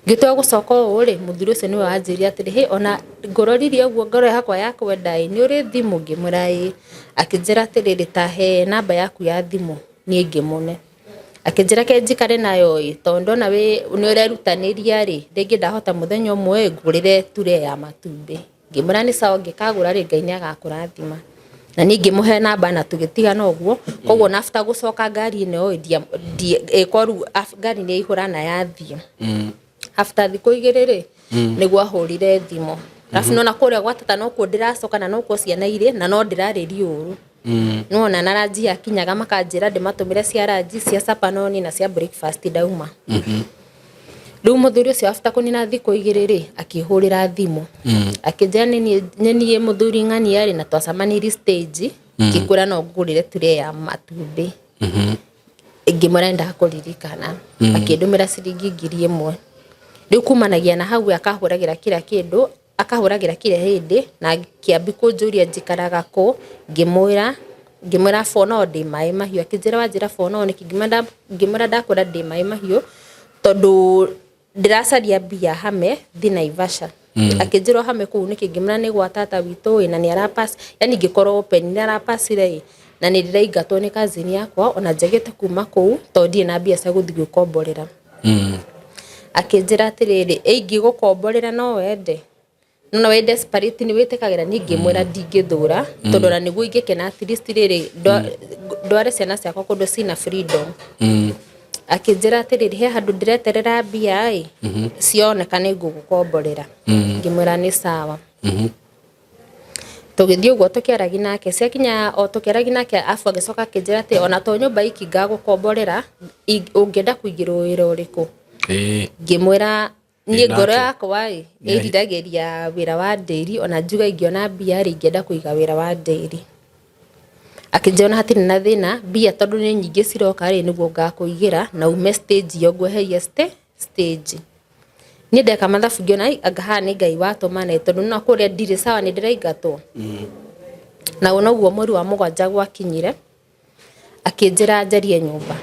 ngitwa gucoka uũ ri muthuri ucio niwe wanjiria atiri hi ona ngororirie uguo ngoro yakwa yakwenda ni uri thimu ngimwira ii akinjira atiriri ta he namba yaku ya thimu ni ngimune akinjira ke njikare nayo ii tondu na we ni urerutaniria ri ringi ndahota muthenya umwe ngurire ture ya matumbi ngimwira ni sawa ngikagura ri Ngai ni agakurathima na ningi muhe namba na tugitigana uguo koguo na after gucoka ngari ino koru ngari ni ihurana yathio after thiku igiri ri niguo ahurire thimo rafu no na kuria gwatata no ku ndiracoka na no ku ciana ire na no ndirariri uru no na naraji akinyaga makanjira ndimatumire cia raji cia sapanoni na cia breakfast dauma riu muthuri ucio after kunina thiku igiri ri akihurira thimu akijana ni muthuri ng'ani yari na twacamaniri stage ngikura no ngurire ture ya matumbi ngimwira ndakuririkana akindumira ciringi ngiri imwe riu kumanagia na hau akahuragira kila kindu akahuragira kire hindi na kiambi kunjuria njikaraga ku ngimwira fono ndi mai mahiu akinjira wanjira fono ni ngimwira ndakura ndi mai mahiu tondu ndiracaria mbia hame thi Naivasha akinjira hame ku ni ngimwira ni gwa tata witu na ni arapass yani ngikorwo open ni arapassire na ni ndiraingatwo ni kazini yakwa ona njegete kuma ku tondi na mbia cia guthi gukomborera akinjira atiriri ingigukomborera no wende no we desperate ni witekagira ningi mwira ndingithura tondu na niguo ingikena at least riri ndware ciana ciakwa kundu cina freedom akinjira atiriri he handu ndireterera mbia cioneka ni ngugukomborera ngimwira ni sawa tugithii uguo tukiaragi nake ciakinya o tukiaragi nake afu agicoka akinjira ati ona to nyumba iki ngagukomborera ungienda kuigirwo wira uriku ngimwira ni ngoro yakwa irirageria wira wa nderi ona njuga ingiona mbia ri ngenda kuiga wira wa nderi akinjona hatiri na thina mbia tondu ni nyingi ciroka ri niguo ngakuigira na ume stage yo gweheria stage ni ndeka mathabu ngiona agaha ni ngai watumane tondu no kuria ndire sawa ni ndiraingatwo na ona guo mweri wa mugwanja gwakinyire akinjira njarie nyumba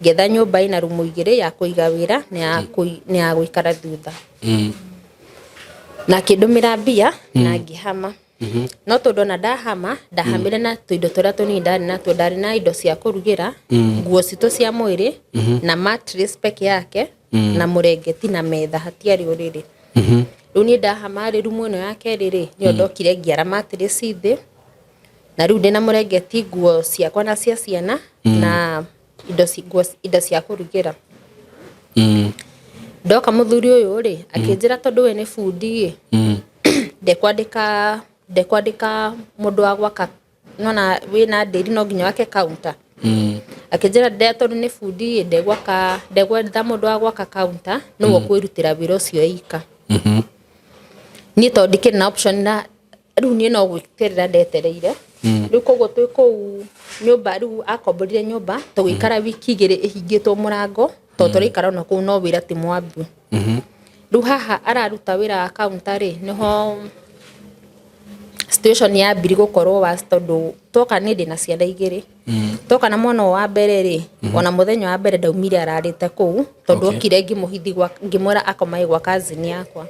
getha nyumba ina rumu igire ya kuiga wira ni ya guikara thutha na kindumira mbia na ngihama no tondu na ndahamire na tuindo turia tunini ndari na indo cia kurugira nguo citu cia mwiri na mattress peke yake na murengeti na metha hatiari uriri riu ni ndahama ri rumu ino yake riri ni ndokire ngiara mattress thi na riu ndina murengeti nguo ciakwa na cia ciana na indo cia kurugira ndoka muthuri uyu ri akinjira tondu we ni fundi ndekwandika mundu wa gwaka nona wina nderi no nginya wake counter akinjira tondu ni fundi ndegwetha mundu wa gwaka counter no kwirutira wira ucio ika ni tondu ndikiri na option na riu ni no gwiterera ndetereire riu koguo twi kuu nyumba riu akomborire nyumba tugikara wiki igiri ihingitwo murango to turikara na kuu no wira ti mwambu riu haha araruta wira wa counter ri niho situation ya mbiri gukorwo wa tondu toka ni ndina ciana igiri toka na mwana wa mbere ri ona muthenya wa mbere ndaumire ararite kuu tondu okire ngimuhithi ngimwira akomai gwa kazini yakwa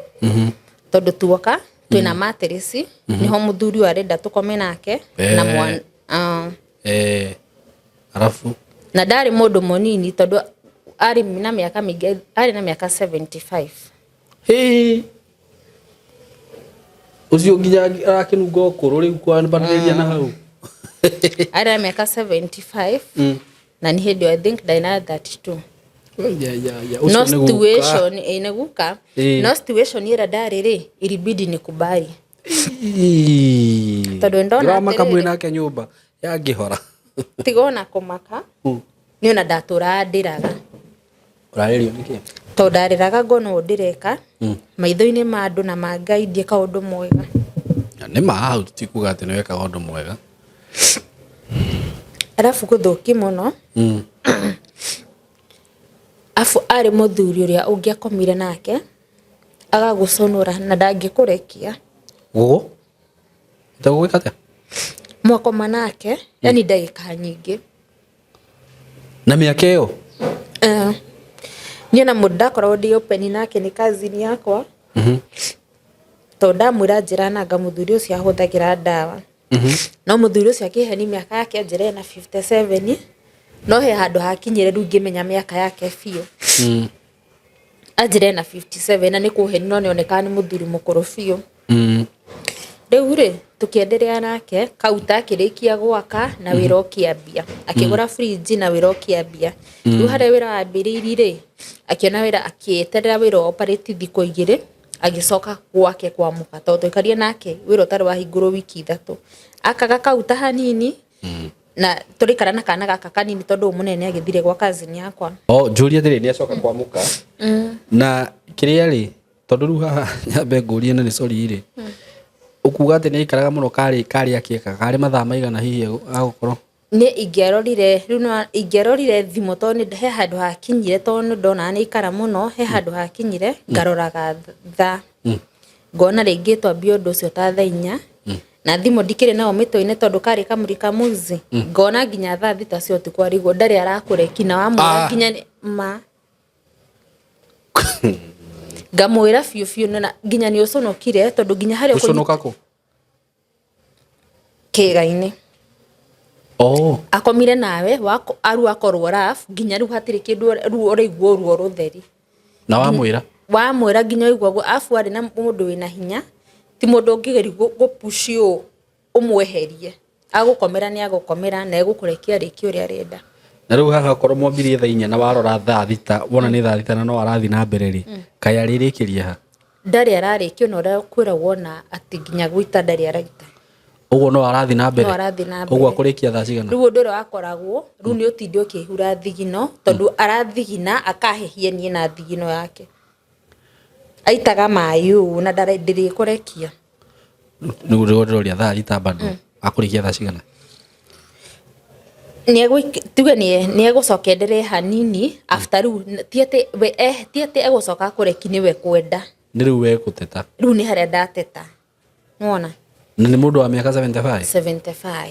tondu tuoka twina mattress niho muthuri arenda tukome nake na mwana arafu na ndari mundu munini tondu ari na miaka mingi ari na miaka 75 ucio nginya arakinunga ukuru riu kwanbariria na hau ari na miaka 75 na ni hindi I think ndina 32 no situation inaguka no situation ira ndari ri ilibidi nikubali tondu ndona maka mwina ke nyumba ya ngihora tigona kumaka ni ona ndatura ndiraga uraririo niki to ndariraga ngono ndireka maitho-ini ma andu na ma Ngai ndieka undu mwega ni ma hau tikuga ati ni weka undu mwega arafu guthuki muno afu ari muthuri uria ungiakomire nake agaguconora na ndangikurekia gugu ndagwika atia mwakoma nake yani ndagika nyingi na miaka iyo niona mundu ndakorwo ndi open nake ni kazini yakwa to ndamwira njira nanga muthuri ucio ahuthagira ndawa no muthuri ucio akiheni miaka yake njira na 57 no he handu hakinyire ru ngimenya miaka yake biu ajire na 57 na nikuheni no nioneka ni muthuri mukuru biu riu ri tukiendelea nake kauta akirikia gwaka na wira ukiambia akigura fridge na wira ukiambia riu hare wira wambiriiri ri akiona wira akieterera wira operate thiko igiri agicoka gwake kwa muka tondu ikaria nake wira utari wahingurwo wiki 3 akaga kauta hanini na turikara na kana gaka kanini tondu munene agithire gwa kazini yakwa juria thiri ni acoka kwa muka na kiria ri tondu ru haha nyambe nguria na ni sorry ri ukuga ati ni ikaraga muno kari akieka kari mathaa maigana hihi agukorwo ni ingierorire thimu tondu he handu hakinyire tondu ndona ni ikara muno he handu hakinyire ngaroraga tha ngona rĩngĩ twambie ũndũ ũcio ta thaa 4 na thimũ ndikĩrĩ nao mĩtwe-inĩ tondũ karĩ kamũrika muzi ngona nginya thaa 6 cia ũtukũ arigwo ndarĩ arakũreki na wamwĩra nginya ma ngamwĩra biũ na nginya nĩ ũconokire tondũ nginya harĩa ũconoka kũ kĩga-inĩ akomire nawe aru akorwo raf nginya rĩu hatirĩ kĩndũ rĩu ũraigua ruo rũtheri na wamwĩra nginya ũigua afu arĩ na mũndũ wĩna hinya ti mũndũ ũngĩgeri gũpushi ũmweherie agũkomera nĩ agũkomera na egũkũrekia rĩki ũrĩa arenda na rĩu haha korwo mwambirie thaa 4 na warora thaa 6 wona nĩ thaa 6 na no arathi na mbere rĩ kaĩ arĩrĩkĩria ha ndarĩ ararĩkio na ũrĩa kwĩragwo na atĩ nginya gũita ndarĩ araita ũguo no arathi na mbere ũguo akũrĩkia thaa cigana rĩu ũndũ ũrĩa wakoragwo rĩu nĩ ũtinde ũkĩhura thigino tondũ arathigina akahehie niĩ na thigino yake aitaga maĩ ũũ na ndĩrĩkũrekia nĩguo ndĩroria thaa 6 bado akũrĩkia thaa cigana tuge nĩ egũcoka endelee hanini after rĩu ti atĩ egũcoka kũreki nĩwe kwenda nĩ rĩu we gũteta rĩu nĩ harĩa ndateta nĩwona na nĩ mũndũ wa mĩaka 75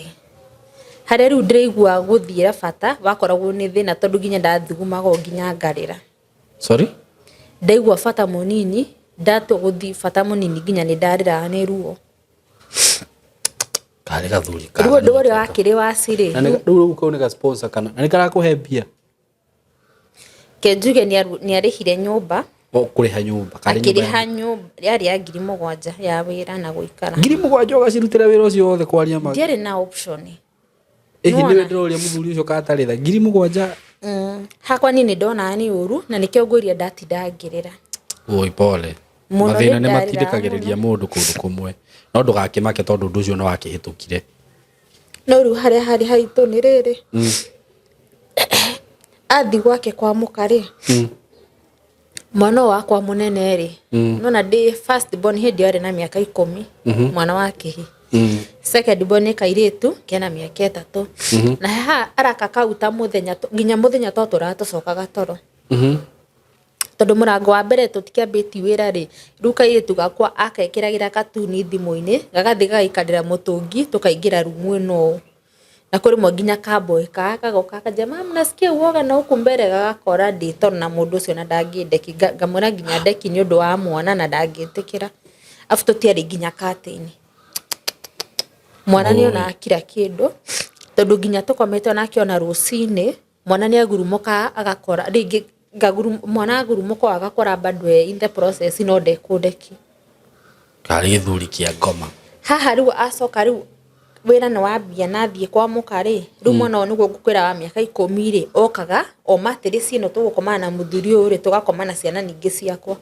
harĩa rĩu ndĩraigua gũthiĩra bata wakoragwo nĩ thĩna tondũ nginya ndathugumagwo nginya ngarĩra sorry ndaigua bata mũnini ndatũ gũthiĩ bata mũnini nginya nĩ ndarĩra nĩ ruo karĩ gathuri ruo ũndũ ũrĩa wakĩrĩ wa siri na rĩu kau nĩ ga sponsor kana na nĩ karakũhe mbia kenjuge nĩ arĩhire nyũmba kũrĩha nyũmba akĩrĩha nyũmba yarĩ ya 7,000 ya wĩra na gũikara 7,000 ũgacirutĩra wĩra ũcio wothe kwaria ma ndiarĩ na option nĩwe ndĩroria mũthuri ũcio katarĩ tha 7,000 hakwa niĩ nĩ ndona nĩ ũru na nĩkĩo ngũria ndatinda ngĩrĩra oi pole mathĩna nĩ matindĩkagĩrĩria mũndũ kũndũ kũmwe no ndũgakĩmake tondũ ũndũ ũcio no wakĩhĩtũkire no rĩu harĩa harĩ haitũ nĩ rĩrĩ athi gwake kwa mũkarĩ mwana wakwa mũnene rĩ nona ndĩ first born hĩndĩ arĩ na mĩaka 10 mwana wa kĩhi second born nĩ kairĩtu kena mĩaka 3 na haha araka kauta mũthenya nginya mũthenya tũratũcokaga toro tondũ mũrango wa mbere tũtikĩambĩti wĩra rĩ rĩu kairĩtu gakwa akekĩragĩra katuni thimũ-inĩ gagathiĩ gagaikarĩra mũtũngi tũkaingĩra rumu ĩno na kũrĩ mwe nginya kamboy kagoka kaja mama nasikia uoga na huku mbere gagakora ndĩto na mũndũ ũcio na ndangĩndeki ngamwĩra nginya ndeki nĩ ũndũ wa mwana na ndangĩtĩkĩra afu tũtiarĩ nginya katĩini mwana nĩ ona kira kĩndũ tondũ nginya tũkomete onake ona rũcinĩ mwana nĩ agurumuka agakora rĩngĩ mwana agurumuka agakora bado in the process no ndekũndeki karĩ gĩthuri kĩa ngoma haha rĩu acoka rĩu wĩra nĩ wambia na thiĩ kwa mũkarĩ rĩu mwana ũyũ nĩguo ngũkwĩra wa mĩaka 10 rĩ okaga o matĩrĩci ĩno tũgũkomana na mũthuri ũyũ rĩ tũgakoma na ciana ningĩ ciakwa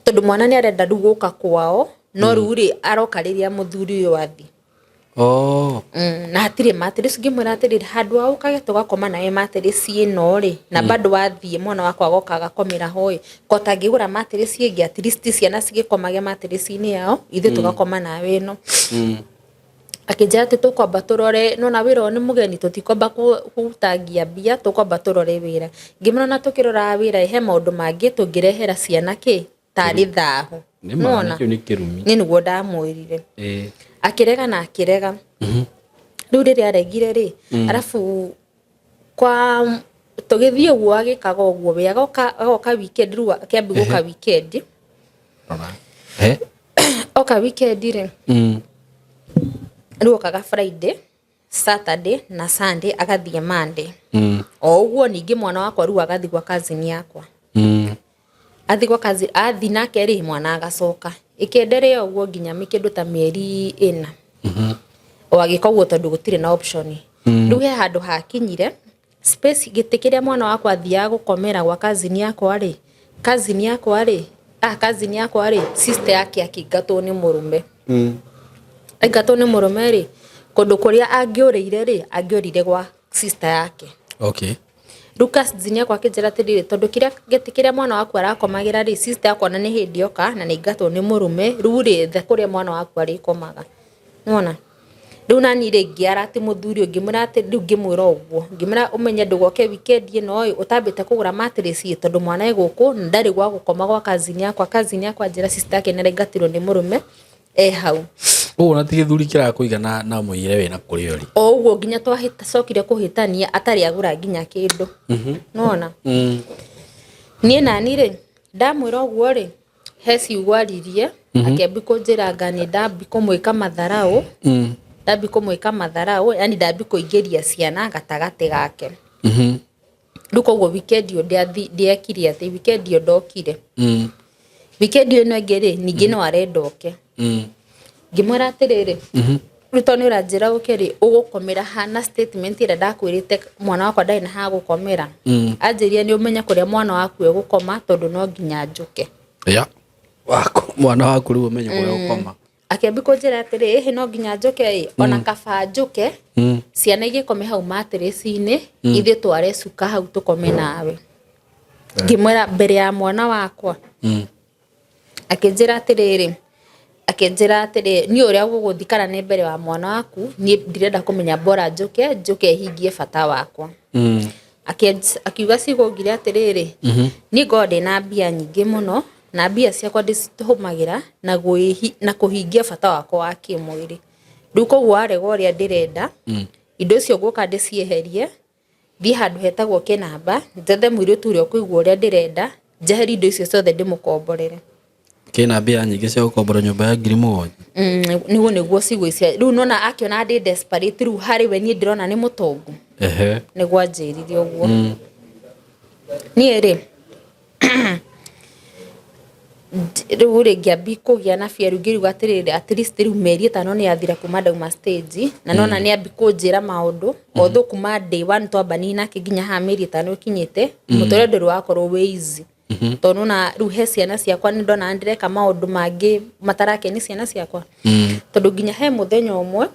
tondũ mwana nĩ arenda rĩu gũka kwao no rĩu rĩ aroka rĩrĩa mũthuri ũyũ athi na hatirĩ matĩrĩci ngĩmwĩra atĩrĩrĩ handũ ha ũkage tũgakoma nawe matĩrĩci ĩno rĩ na bado wathiĩ mwana wakwa agoka agakomera ho ĩ kota ngĩgũra matĩrĩci ĩngĩ at least ciana cigĩkomage matĩrĩci-inĩ yao ithuĩ tũgakoma nawe ĩno akĩnjĩra atĩ tũkwamba tũrore nona wĩra ũyũ nĩ mũgeni tũtikwamba gũtangia mbia tũkwamba tũrore wĩra ngĩmwĩra na tũkĩrora wĩra he maũndũ mangĩ tũngĩrehera ciana tarĩ thahu nona nĩ nĩguo ndamwĩrire akĩrega na akĩrega rĩu rĩrĩa aregire rĩ arabu kwa tũgĩthiĩ ũguo agĩkaga ũguo we agoka weekend rĩu akĩambi gũka weekend oka weekend rĩ rĩu okaga Friday Saturday na Sunday agathiĩ Monday o ũguo ningĩ mwana wakwa rĩu agathiĩ gwa cousin yakwa athiĩ gwa cousin athi nake rĩ mwana agacoka ĩkĩenderea ũguo nginya kĩndũ ta mĩeri 4 o agĩka ũguo tondũ gũtirĩ na option rĩu he handũ hakinyire space gĩtĩ kĩrĩa mwana wakwa athiaga gũkomera gwa cousin yakwa rĩ sister yake akĩingatwo nĩ mũrũme aingatwo nĩ mũrũme rĩ kũndũ kũrĩa angĩũrĩire rĩ angĩũrire gwa sister yake Lucas zinia kwa kĩnjĩra atĩrĩrĩ tondũ gĩtĩ kĩrĩa mwana waku arakomagĩra rĩ sister yakwa na nĩ hĩndĩ oka na nĩ ingatwo nĩ mũrũme rĩu rĩ the kũrĩa mwana waku arĩkomaga nĩwona riu nani ngiara ati muthuri ngimura ati riu ngimwira uguo ngimura umenye ndugoke weekend ino utambite kugura mattress tondu mwana eguku ndari gwa gukoma gwa kazini yakwa njira sister yake nerengatirwo ni murume hau na tige thuri kira kuiga na muire we na kuri ori uguo nginya twahita cokire kuhitania atari agura nginya kindu nona nie nani ri ndamwira uguo ri heci ugwaririe akĩambi kũnjĩra ngani ndambi kũmwĩka matharau ndambi kũmwĩka matharau yani ndambi kũingĩria ciana gatagatĩ gake rĩu koguo weekend ĩyo ndiekire atĩ weekend ĩyo ndokire weekend ĩyo ĩno ĩngĩ rĩ ningĩ no arenda oke ngĩmwĩra atĩrĩrĩ rĩu tondũ nĩũranjĩra ũke rĩ ũgũkomera hana statement ĩrĩa ndakwĩrĩte mwana wakwa ndarĩ na ha gũkomera anjĩria nĩ ũmenya kũrĩa mwana waku egũkoma tondũ no nginya njũke wako mwana waku rĩu ũmenye kũrĩa ũkoma akĩambi kũnjĩra atĩrĩ ĩhĩ no nginya njũke ona kaba njũke ciana igĩkome hau mattress-inĩ ithuĩ tware cuka hau tũkome nawe ngĩmwĩra mbere ya mwana wakwa akĩnjĩra atĩrĩrĩ niĩ ũrĩa gũgũthiĩ kana nĩ mbere wa mwana waku niĩ ndirenda kũmenya bora njũke hingie bata wakwa akiuga cigũngire atĩrĩrĩ niĩ ngoragwo ndĩna mbia nyingĩ mũno na mbia ciakwa ndĩcitũmagĩra na kũhingia bata wakwa wa kĩmwĩrĩ rĩu koguo arega ũrĩa ndĩrenda indo icio ngũka ndĩcieherie thiĩ handũ hetagwo Kĩnamba njethe mũirĩtu ũrĩa ũkũigua ũrĩa ndĩrenda njeherie indo icio ciothe ndĩmũkomborere kĩna mbia nyingĩ cia gũkombora nyũmba ya 7,000 nĩguo cigũicia rĩu nona akĩona ndĩ desperate rĩu harĩ we niĩ ndĩrona nĩ mũtongu nĩguo anjĩrire ũguo niĩ rĩ rĩu rĩ ngĩambi kũgĩa na bia rĩu ngĩruga atĩrĩrĩ at least rĩu mĩeri 5 nĩ yathira kuma ndauma stage na nona nĩ ambi kũnjĩra maũndũ otho kuma day 1 twambani nake nginya ha mĩeri 5 ĩkinyĩte mũtũrĩre ndũrĩ wakorwo wĩ easy tondũ na rĩu he ciana ciakwa nĩ ndona ndĩreka maũndũ mangĩ matarakeni ciana ciakwa tondũ nginya he mũthenya ũmwe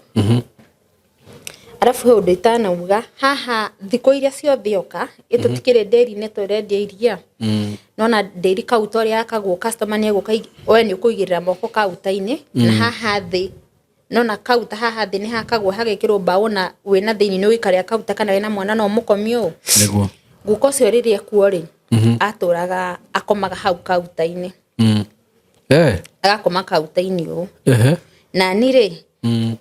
arafu he ũndũ itanauga haha thikũ iria ciothe oka ĩtũtikĩrĩ ndĩri-inĩ tũrendia iria nona ndĩri kauta ũrĩa yakagwo customer nĩ egũka we nĩ ũkũigĩrĩra moko kauta-inĩ na haha thĩ nona kauta haha thĩ nĩ hakagwo hagekĩrwo mbaũ na wĩna thĩinĩ nĩ ũikarĩa kauta kana wĩna mwana no mũkomio nĩguo guko ũcio rĩrĩa kuo rĩ atũraga akomaga hau kauta-inĩ agakoma kauta-inĩ ũũ na nĩ rĩ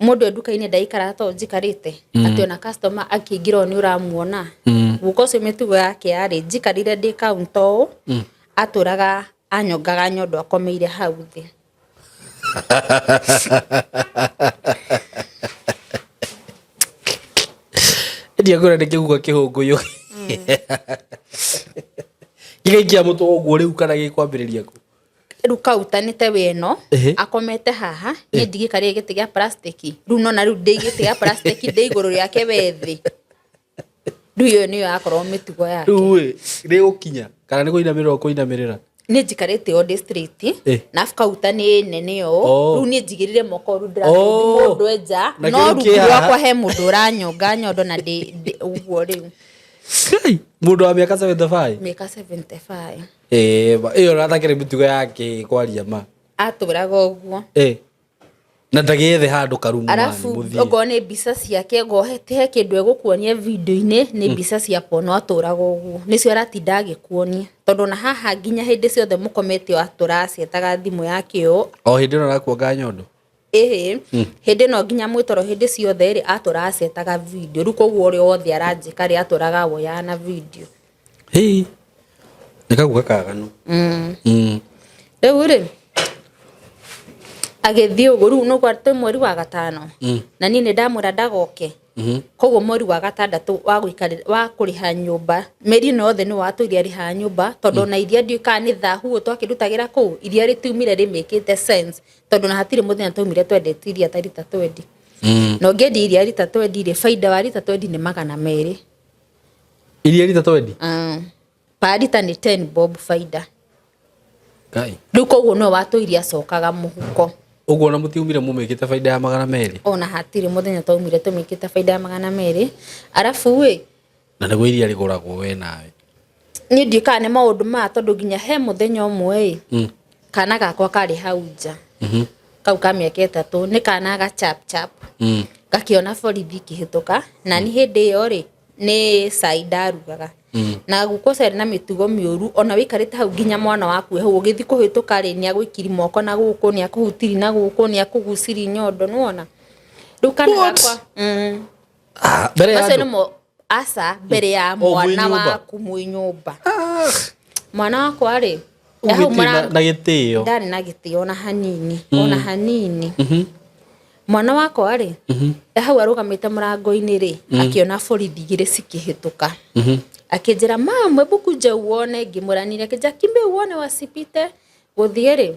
mũndũ nduka-inĩ ndaikara to njikarĩte atĩ ona customer akĩingĩra nĩ ũramuona guko ũcio mĩtugo yake yarĩ njikarire ndĩ kaunta ũũ atũraga anyongaga nyondo akomeire hau thĩ ndiagora ndĩkĩhuga kĩhũngũyũ gĩgaikia mũtwe ũguo rĩu kana gĩkwambĩrĩria kũ rĩu kautanĩte weno akomete haha niĩ ndigĩkarĩre gĩtĩ gĩa plastic rĩu nona rĩu ndĩ gĩtĩ gĩa plastic ndĩ igũrũ rĩake wethĩ rĩu ĩyo nĩyo yakorwo mĩtugo yake rĩu rĩgũkinya kana nĩ kũinamĩrĩra niĩ njikarĩte o district na kauta nĩ nene ũũ rĩu niĩ njigĩrĩre moko rĩu ndĩrathiĩ mũndũ enja no rungu rwakwa he mũndũ ũranyonga nyondo na ũguo rĩu mũndũ wa mĩaka 75 mĩaka 75 ĩyo rathakĩre mĩtugo yake kwaria ma atũraga ũguo na ndagĩethe handũ karumu arafu okorwo nĩ mbica ciake ngohete he kĩndũ egũkuonia video-inĩ nĩ mbica cia pono atũraga ũguo nĩcio aratinda agĩkuonia tondũ na haha nginya hĩndĩ ciothe mũkomete atũracietaga thimũ yake ũũ o hĩndĩ ĩno arakuonga nyondo hĩndĩ no nginya mwĩtoro hĩndĩ ciothe rĩ atũracietaga video rĩu koguo ũrĩa wothe aranjĩka rĩ atũraga woya na video nĩ kaguga kaganu rĩu rĩ agĩthiĩ ũguo rĩu no gwatĩ mweri wa gatano na niĩ nĩ ndamwĩra ndagoke koguo mweri wa gatandatũ wa kũrĩha nyũmba mĩeri ĩno yothe nĩ watũire arĩha nyũmba tondũ na iria ndiũkaga nĩ thahu twakĩrutagĩra kũu iria rĩtiumire rĩmĩkĩte sense tondũ na hatirĩ mũthenya twaumire twendete iria ta rita 20 no ngĩendia iria rita 20 rĩ baida wa rita 20 nĩ 200 iria rita 20 pa rita nĩ 10 bob baida rĩu koguo no watũire acokaga mũhuko ũguo na mũtiumire mũmĩkĩte baida ya 200 ona hatirĩ mũthenya twaumire tũmĩkĩte baida ya 200 arafu we na nĩguo iria rĩgũragwo we nawe niĩ ndiũkaga nĩ maũndũ maya tondũ nginya he mũthenya ũmwe kana gakwa karĩ hau nja kau ka mĩaka 3 nĩ kana ga chap gakiona borithi kihituka na ni hindi yo ri ni saida rugaga na guko cari na mitugo miuru ona wikarite hau nginya mwana waku hau ugithi kuhituka ri ni agwikiri moko na guko ni akuhutiri na guko ni akuguciri nyondo nuona rukana gakwa mbere ya asa mbere ya mwana waku mwi nyumba mwana wako ari na gitio ndari na gitio ona hanini mwana wako ari hau arugamite murango-ini ri akiona borithi igiri cikihituka akinjira mama bukuja uone ngimuranire akija kimbe uone wasipite guthie ri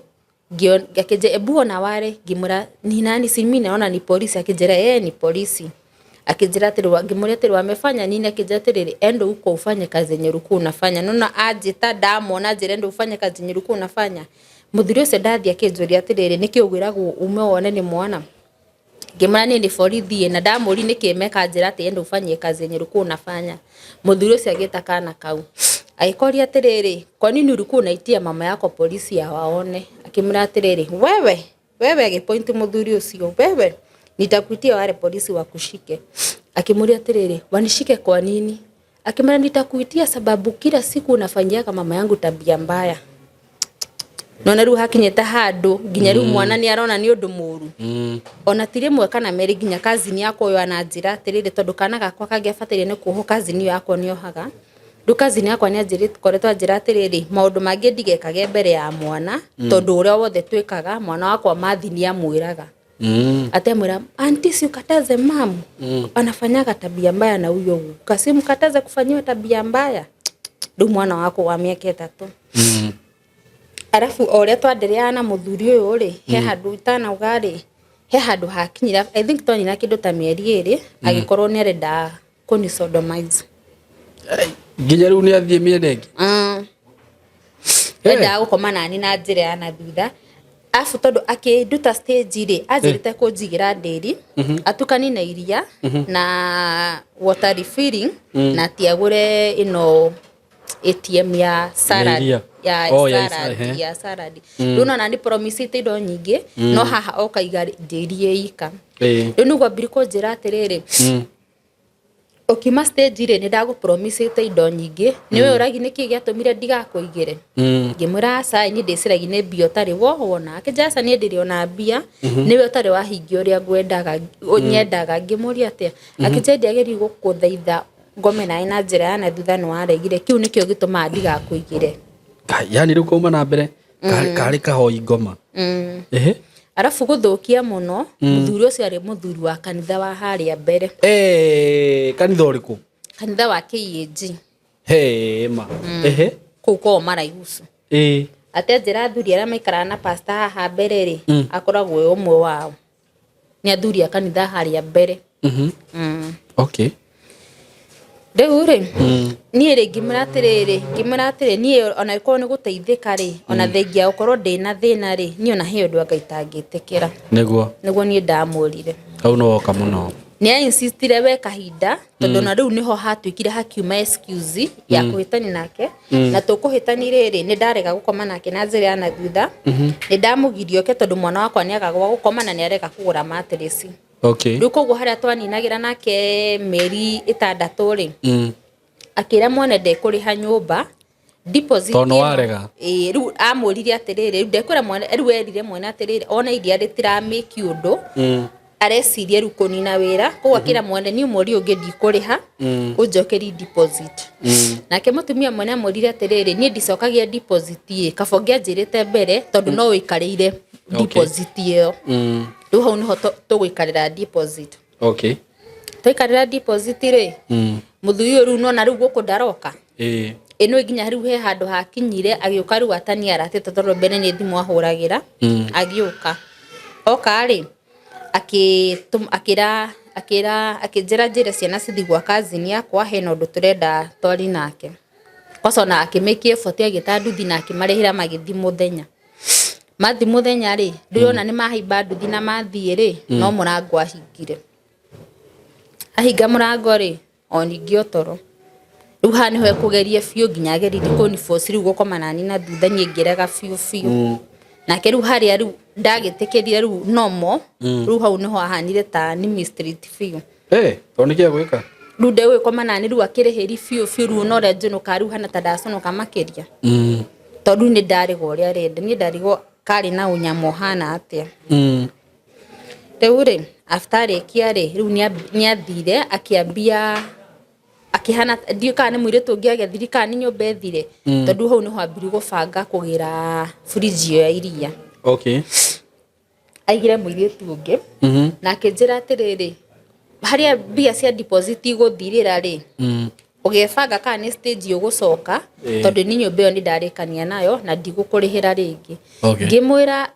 akija ebu ona ware ngimura ni nani si mimi naona ni polisi akijira ni polisi akijira tirwa ngimuria tirwa amefanya nini akija tiriri endo uko ufanye kazi yenye ulikuwa unafanya nona ajita damona jira endo ufanye kazi yenye ulikuwa unafanya muthuri ucio ndathia akinjuria tiriri niki ugwiragwo ume wone ni mwana ngimura ni borithi na ndamuri niki meka njira ati endo ufanye kazi yenye ulikuwa unafanya muthuri ucio agita kana kau aikoria atiriri kwa nini ulikuwa unaitia mama yako polisi ya waone akimura atiriri wewe agipointi muthuri ucio wewe nitakuitia wale polisi wakushike akimuria atiriri wanishike kwa nini akimara nitakuitia sababu kila siku unafanyia kama mama yangu tabia mbaya nona ru hakinyeta handu nginya ru mwana ni arona ni undu muru ona tire mweka na meri nginya kazi ni yako yo anajira atiriri tondu kana gakwa kagiafatire ni kuho kazi ni yako ni ohaga dukazi ni yakwa ni ajiri koretwa njira atiriri maundu mangi ndigekage mbere ya mwana tondu uria wothe twikaga mwana wakwa mathi ni amwiraga atemwira anti si ukataze mamu anafanyaga tabia mbaya na huyo kasi mkataze kufanyiwa tabia mbaya ndu mwana wako wa miaka 3 arafu oria twanderea na muthuri uyu ri he handu itana ugari he handu hakinyira I think twani na kindu ta mieri 2 agikorwo ni arenda kuni sodomize nginya riu ni athie mieri ingi enda gukoma nani na njira ya na thutha afu tondu akiduta stage ri ajirite kunjigira nderi atukani na iria na water refilling na tiagure ino ATM ya salad ya salad nuna nani promise te do nyingi no haha okaiga nderi ika ndu gwa biriko njira atiriri okima stage ri ni ndagu promise te indo nyingi niwe uragi niki giatumire ndigakuigire ngimura sai ni ndiciragi ni bio tari wona akijasa ni ndiri ona bia niwe utari wahingi uria ngwendaga nyendaga ngimuria atia akijendi ageri gukuthaitha ngome nae na njira ya na thutha no aregire kiu nikio gituma ndigakuigire yani riu kuma na mbere kari kahoi ngoma arafu guthukia muno muthuri ucio ari muthuri wa kanitha wa haria mbere kanitha uriku kanitha wa KAG ma kuko maraihusu ate njira athuri aria maikara na pastor haha mbere ri akoragwo umwe wao ni athuri a kanitha haria mbere okay Riu ri ni ri ngimuratiriri ni ona iko ni guteithika ri ona thengia ukorwo ndina thina ri ni ona he undu angaitagitikira niguo ni ndamurire au no woka muno ni insistire we kahinda tondu na riu niho hatwikire hakiuma excuse ya kuhitani nake na tukuhitani riri ni ndarega gukoma nake na njira ya na thutha ni ndamugirio ke tondu mwana wakwa ni agagwa gukoma na ni areka kugura matress okay riu koguo haria twaninagira nake meri 6 ri akira mwana ndekuriha nyumba deposit tono warega riu amurire atiriri riu ndekwira mwana riu erire mwana atiriri ona iria ritira make undu areciria riu kunina wira koguo akira mwana ni umuri ungi ndikuriha unjokeri deposit nake mutumia mwana amurire atiriri ni ndicokagia deposit kabongia njirite mbere tondu no wikarire deposit iyo riu hau niho tuguikarira deposit okay tuikarira deposit ri muthuri riu no na riu guku ndaroka ino nginya riu he handu hakinyire agiuka riu atani aratete tondu mbere ni thimu ahuragira agiuka oka ri akijira njira ciana cithi gwa kazini yakwa hena undu turenda twari nake kosona akimeki effort agitanduthi na akimarihira magithi muthenya mathi muthenya ri ndiriona ni mahimba nduthi na mathie ri no murango ahingire ahinga murango ri oningi otoro riu ha niho ekugerie biu nginya agerire kuni force riu gukoma nani na thutha ni ngirega biu nake riu haria riu ndagĩtĩkĩrire rĩu nomo rĩu hau nĩho ahanire ta ni mystery biũ tonikia gwĩka rĩu ndegwĩkoma nani rĩu akĩrĩhĩri biũ rĩu no renjonoka rĩu hana ta ndaconoka makĩria tondũ nĩ ndarigwo ũrĩa arenda niĩ ndarigwo karĩ na ũnyamo hana atĩa rĩu rĩ after arĩkia rĩ rĩu nĩathire akĩambia akihana ndio kana mwĩrĩtu ũngĩ agethiri kana nĩ nyũmba ethire tondũ hau nĩho ambirie gũbanga kũgĩra fridge ya iria aigire mũirĩtu ũngĩ na akĩnjĩra atĩrĩrĩ harĩa mbia cia deposit igũthirĩra rĩ ũgebanga kana nĩ stage ũgũcoka tondũ nĩ nyũmba ĩyo nĩ ndarĩkania nayo na ndigũkũrĩhĩra rĩngĩ ngĩmwĩra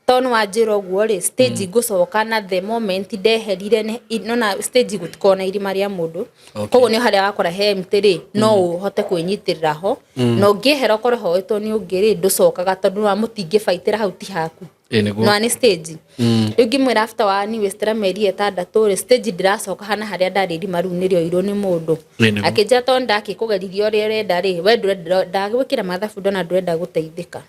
tonu wanjĩra ũguo rĩ stage ngũcoka na the moment ndeherire nona stage gũtikoo na irima rĩa mũndũ koguo nĩ harĩa wakora he empty rĩ no ũhote kwĩnyitĩrĩra ho no ngĩhera ũkorwo hoetwo nĩ ũngĩ rĩ ndũcokaga tondũ wa mũtingĩbaitĩra hau ti haku no nĩ stage rĩu ngĩmwĩra after wa ni westera meri 6 rĩ stage ndĩracoka hana harĩa ndarĩ irima rĩu nĩrĩo irwo nĩ mũndũ akĩnjĩra tondũ ndakĩkũgeririe ũrĩa ũrenda rĩ we ndagwĩkĩra mathabu ndona ndũrenda gũteithĩka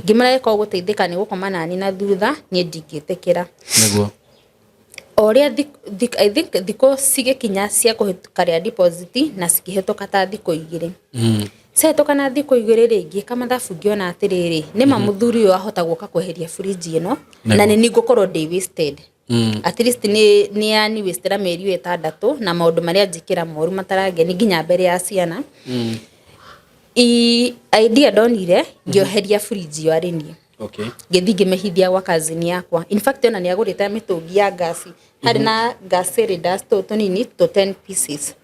ngĩmara ĩko gũteithĩka nĩ gũkoma nani na thutha niĩ ndingĩtĩkĩra nĩguo oria I think thikũ cigĩkinya cia kũhĩtũka rĩa deposit na cikĩhĩtũka ta thikũ 2 cihĩtũka na thikũ 2 rĩ ngĩka mathabu ngĩona atĩrĩrĩ nĩma mũthuri ũyũ ahota gũka kweheria fridge ĩno na nĩ ngũkorwo ndĩ wasted at least nĩ yani westera meri 6 na maũndũ marĩa njĩkĩra moru matarangeni nginya mbere ya ciana idea donire ngĩoheria fridge yo arĩ niĩ ngĩthi ngĩmehithia gwa cousin yakwa in fact ona nĩ agũrĩte mĩtũngi ya gas harĩ na gas cylinders tũnini 10 pieces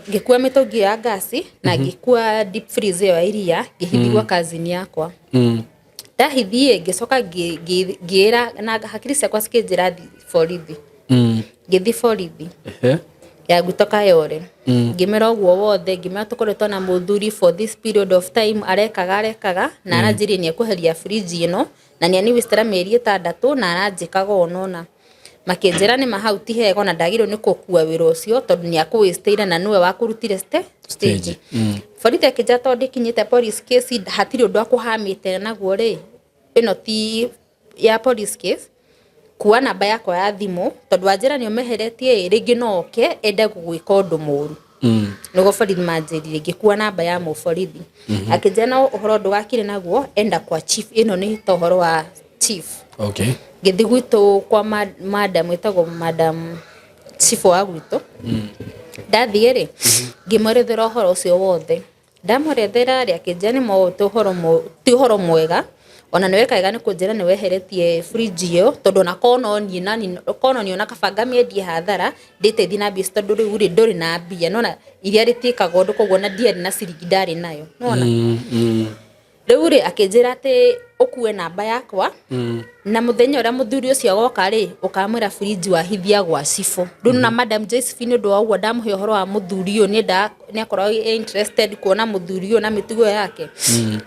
ngĩkua mĩtũngi ya gas na ngĩkua deep freezer ya iria ngĩhithi gwa cousin yakwa ndahithie ngĩcoka ngĩra na hakiri ciakwa cikĩnjĩra borithi ngĩthi borithi ya gutoka yore ngĩmera ũguo wothe ngĩmera tũkoretwo na mũthuri for this period of time arekaga na aranjĩria nĩ ekũheria fridge ĩno na nĩ westera meri 6 na aranjĩkaga onona makĩnjĩra nĩ mahau ti hego na ndagĩrĩirwo nĩ gũkua wĩra ũcio tondũ nĩ akũwĩstĩire na nĩwe wakũrutire stage borithi akĩnjĩra tondũ ndĩkinyĩte police case hatirĩ ũndũ akũhamĩte naguo rĩ ĩno ti ya police case kuwa namba yakwa ya thimũ tondũ wanjĩra nĩ ũmeheretie rĩngĩ no oke ende gũgwĩka ũndũ mũru nĩguo borithi manjĩrire ngĩkuwa namba ya mũborithi akĩnjĩra no ũhoro ndũgakire naguo enda kwa chief ĩno nĩ ta ũhoro wa chief ngĩthi gwitũ kwa madam ĩtagwo madam chief wa gwitũ ndathiĩ rĩ ngĩmwerethera ũhoro ũcio wothe ndamwerethera rĩ akĩnjĩra nĩ maũndũ ti ũhoro mwega ona nĩwe kaega nĩ kũnjĩra nĩ weheretie fridge ĩyo tondũ na kono ona kabanga mĩendie hathara ndĩteithie na mbia tondũ rĩu rĩ ndũrĩ na mbia nona iria rĩtĩkaga ũndũ koguo na ndiarĩ na ciringi ndarĩ nayo nona rĩu rĩ akĩnjĩra atĩ ũkue namba yakwa na mũthenya ũrĩa mũthuri ũcio agoka rĩ ũkamwĩra fridge wahithia gwa cifo rĩu na madam Josephine nĩ ũndũ wa ũguo ndamũhe ũhoro wa mũthuri ũyũ nĩ akorwo interested kuona mũthuri ũyũ na mĩtugo yake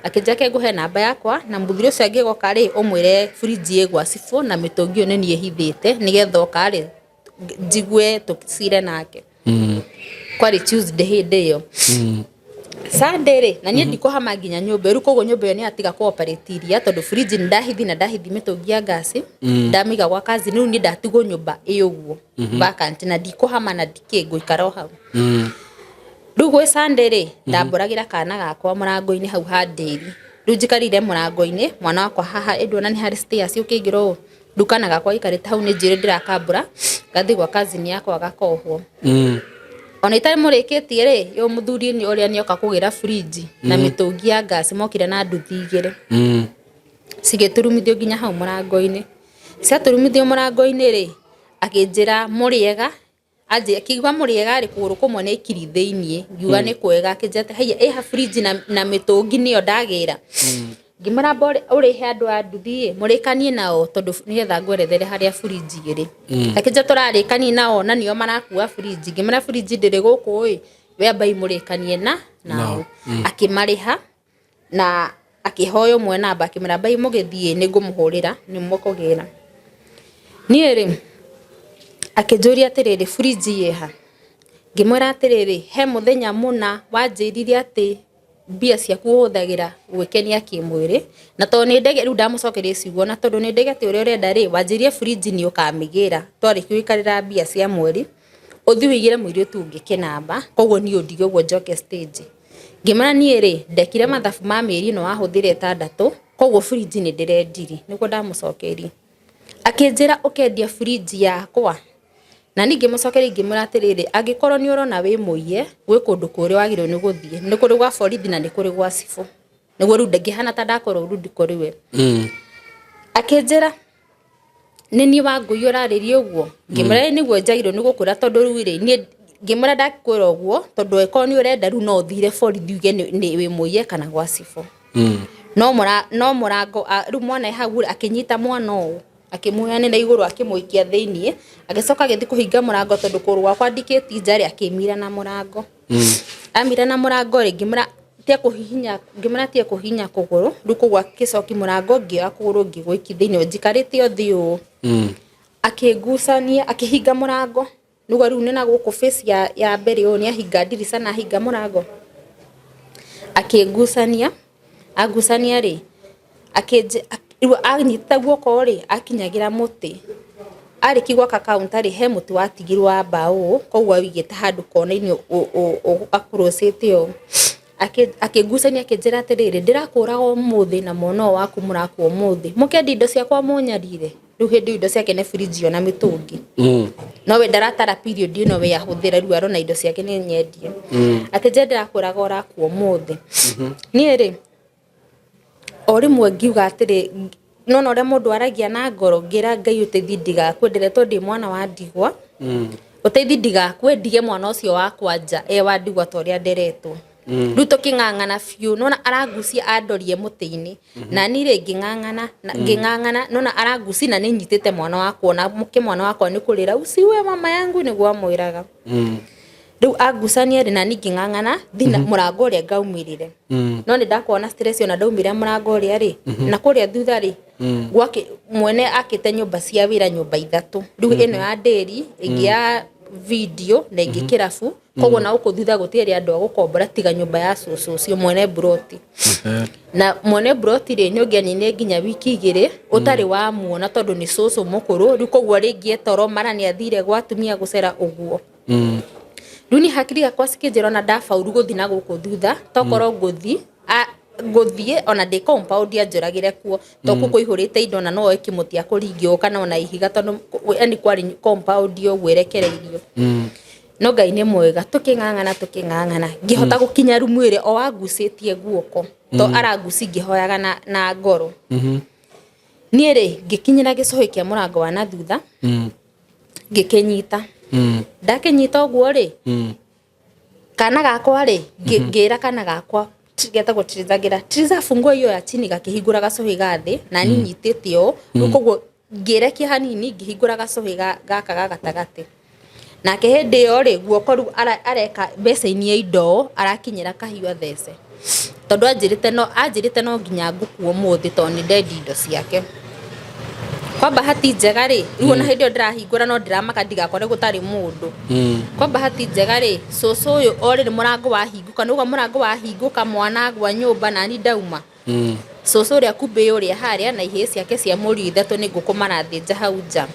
akĩnjĩra ngũhe namba yakwa na mũthuri ũcio angĩgoka rĩ ũmwĩre fridge gwa cifo na mĩtũngi ĩyo nĩ niĩ hithĩte nĩgetha oka rĩ njigue tũcire nake kwarĩ Tuesday hĩndĩ ĩyo Sunday rĩ na niĩ ndikũhama nginya nyũmba rĩu koguo nyũmba ĩyo nĩ atiga kũoperate iria tondũ fridge ndahithi mĩtũngi ya gas ndamiga gwa kazi rĩu niĩ ndatigwo nyũmba ĩyo ũguo vacant na ndikũhama na ngũikara o hau rĩu gwĩ Sunday rĩ ndambũragĩra kana gakwa mũrango-inĩ hau ha ndĩri rĩu njikarire mũrango-inĩ mwana wakwa haha ĩndũona nĩ harĩ stairs ũkĩingĩra ũũ rĩu kana gakwa gĩikarĩte hau nĩ njĩrĩ ndĩrakambũra ngathi gwa cousin yakwa gakohwo ona itarĩ mũrĩkĩtie rĩ yo mũthuri ni ũrĩa nĩoka kũgĩra fridge na mĩtũngi ya gas mokire na nduthi 2 cigĩturumithio nginya hau mũrango-inĩ ciaturumithio mũrango-inĩ rĩ akĩnjĩra mũrĩega akĩigua mũrĩega rĩ kũgũrũ kũmwe nĩ kiri thĩiniĩ ngiuga nĩ kwega akĩnjĩra haiya ha fridge na mĩtũngi nĩyo ndagĩra ngĩmũramba ũrĩhe andũ a nduthi mũrĩkanie nao tondũ nĩgetha ngwerethere harĩa fridge ĩrĩ akĩnjĩra tũrarĩkanie nao na nĩo marakua fridge ngĩmera fridge ndĩrĩ gũkũ we ambai mũrĩkanie nao akĩmarĩha na akĩhoya ũmwe namba akĩmera ambai mũgĩthiĩ nĩ ngũmũhũrĩra nĩ mũkũgĩra niĩ rĩ akĩnjũria atĩrĩrĩ fridge ĩha ngĩmwĩra atĩrĩrĩ he mũthenya mũna wanjĩrire atĩ mbia ciaku uthagira gwikenia kimwiri na to ni ndege ru ndamucokeria ciugo na tondu ni ndege ti uria urenda ri wanjirie fridge ni ukamigira twari kwikarira mbia cia mweri uthi wigire mwiri tu ngikenamba koguo ni undige guo njoke stage ngimana ni ri ndekire mathabu ma meri no wahuthire 6 koguo fridge ni ndirendiri niguo ndamucokeria akinjira ukendia fridge yakwa na ningi mucokeria ngimura atiriri angikorwo ni urona wi muiye gwi kundu kuri wagirwo ni guthie ni kuri gwa borithi na ni kuri gwa cifo niguo ru ndangihana ta ndakorwo ru ndikori we akinjira nini Wangui uraririe uguo ngimura niguo njagirwo ni gukura tondu ru ri ni ngimura ndakwira uguo tondu eko ni urenda ru no thire borithi uge ni wi muiye kana gwa cifo no murango ru mwana hau akinyita mwana o akimuya nenda iguru akimuikia thiini agicoka githi kuhinga murango tondu kuru wakwa ndikiti njari akimira na murango amira na murango ri ngimura tie kuhihinya ngimura tie kuhinya kuguru rukugwa kicoki murango ngia kuguru ngigwiki thiini njikarite othiu akigusania akihinga murango nugo ru nena guku face ya mbere o ni ahinga dirisa na ahinga murango akigusania agusania ri akeje anyita guoko ri akinyagira muti ari kigwa account ri he muti watigirwo wa mbao koguo wigite handu kona-ini akurosete o akigusania akinjira atiriri ndirakuraga umuthi na mwono waku murakwo umuthi mukendi indo ciakwa munyarire riu hindi indo ciake ne fridge na mitungi no we ndaratara period ino we yahuthira riu arona indo ciake ni nyendie atinje ndirakuraga urakwo umuthi ni ri orimwe ngiuga atiri nona ore mundu aragia na ngoro ngira Ngai uteithie ndigakwendere to ndi mwana wa ndigwa uteithie ndigakwendige mwana ucio wakwa nja wa ndigwa to ria nderetwo riu tuking'ang'ana fiu nona aragucia andorie muti-ini na ni ri nging'ang'ana nona aragucia na ni nyitite mwana wakwa na muke mwana wakwa ni kurira usiwe mama yangu ni gwa mwiraga riu agusania ri na ni nging'ang'ana thina murango ria ngaumirire no ni ndakuona stress ona ndaumira murango ria ri na kuria thutha ri gwake mwene akite nyumba cia wira nyumba 3 riu ino ya deri ingia video na ingi kirafu koguo na uko thutha gutiria andu agukombora tiga nyumba ya cucu cio mwene broti na mwene broti ri nyongiani ni nginya wiki 2 utari wa muona tondu ni cucu mukuru riu koguo ringi etoro mara ni athire gwatumia gucera uguo Runi hakiri yakwa cikinjira na ndafauru guthi na guku thutha tokoro nguthie ona ndi compound ya njuragire kuo to kuko ihurite indo na no ekimutia kuringio kana ona ihiga tondu yani kwari compound yo gwerekereirio no Ngai ni mwega tuking'ang'ana ngihota gukinya rumu ire o agucitie guoko to araguci ngihoyaga na ngoro ni ri ngikinyira gicohi kia murango wa na thutha ngikinyita ndakinyita uguo ri kana gakwa ri ngira kana gakwa geta gutirizagira tiriza funguo iyo ya chini gakihingura gacohi gathi na ni nyitite o koguo ngirekia hanini ngihingura gacohi gaka gagatagati na kehende yo ri guoko ru areka mbeca-ini ya indo arakinyira kahiu thece tondu anjirite no nginya ngukuo muthi to ni ndendi indo ciake kwa bahati njega ri riu na hindi ndirahingura no ndiramaka ndigakore gutari mundu kwa bahati njega ri cucu uyu ori murango wahinguka nugo murango wahinguka mwana gwa nyumba na ni ndauma cucu uria kumbe uria haria na ihie ciake cia muri 3 ni ngukumara thinja hau nja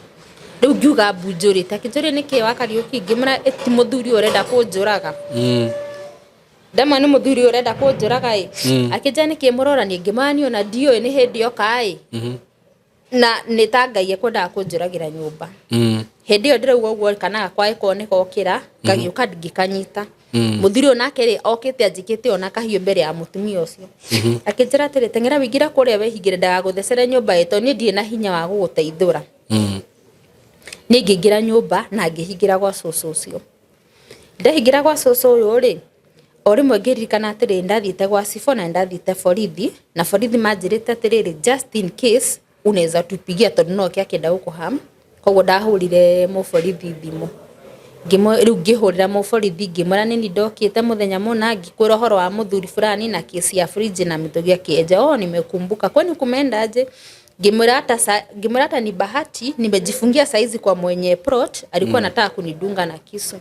riu ngiuga mbunjurite kinjuri niki wa Kariuki ngimura eti muthuri urenda kunjuraga ndama ni muthuri urenda kunjuraga akija niki murorani ngimani ona dio ni hindi yo kai na nitangaie kwenda kunjuragira nyumba hindi yo ndirauga uguo kana kwa ikone kokira ngagiuka ngikanyita muthiri onake ri okite anjikite ona kahiu mbere ya mutumia ucio akijira atiri tengera wigira kuria wehingire ndagaguthecere nyumba eto ni ndie na hinya wa guguteithura ni ngingira nyumba na ngihingira gwa cucu ucio ndahingira gwa cucu uyu ri orimwe ngiririkana atiri ndathiite gwa cifo na ndathiite borithi na borithi manjirite atiri just in case unaweza tupigia tondu no kiakenda gukuham koguo ndahurire muborithi thimu riu ngihurira muborithi ngimura nini ndokite muthenya muna ngikwira horo wa muthuri fulani na kesi ya fridge na mitogi akieja nimekumbuka kwani kumendaje ngimura hata ni bahati nimejifungia saizi kwa mwenye plot alikuwa anataka kunidunga na kisu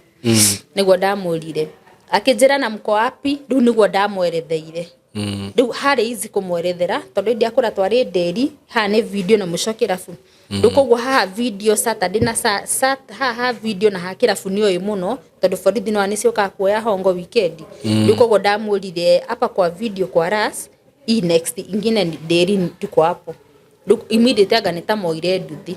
niguo ndamurire akijira na mko wapi riu niguo ndamweretheire riu hari easy kumwerethera tondu ndi akura twari nderi ha ni video na mucokera fu koguo haha video Saturday na haha video na hakirabu ni oyi muno tondu borithi no anicioka kuoya hongo weekend koguo ndamurire apa kwa video kwa ras next ingine nderi ndiko hapo immediately aganeta moire nduthi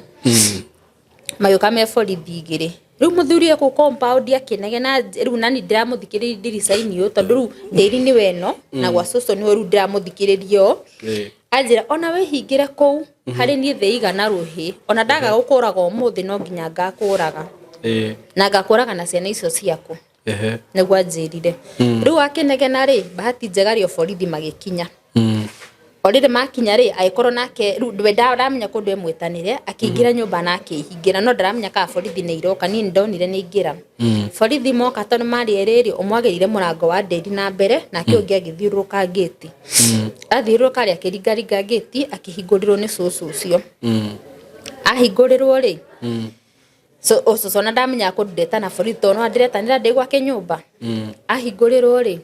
mayuka me borithi igiri riu muthuri ku compound akinege na riu nani ndiramuthikiriria ndiricaini yo tondu riu nderi ni weno na gwa soso ni riu ndiramuthikiriria anjira ona we hingire kou hari ni theiga na ruhi ona ndaga gukuraga umuthi no nginya ngakuraga na ngakuraga na ciana icio ciaku niguo anjirire riu akinege na ri bahati njega rio borithi magikinya orire makinya ri aikorwo nake riu ndamenya kundu emwetanire akiingira nyumba na akihingira no ndaramenya ka borithi ni iroka ni ndonire ni ingira borithi moka tondu mari eriri umwagirire murango wa nderi na mbere na kiongi agithiuruka gate athiuruka ri akiringaringa gate akihingurirwo ni cucu ucio ahingurirwo ri so oso na ndamenya kundu ndeta na borithi tono andiretanira ndi gwake nyumba ahingurirwo ri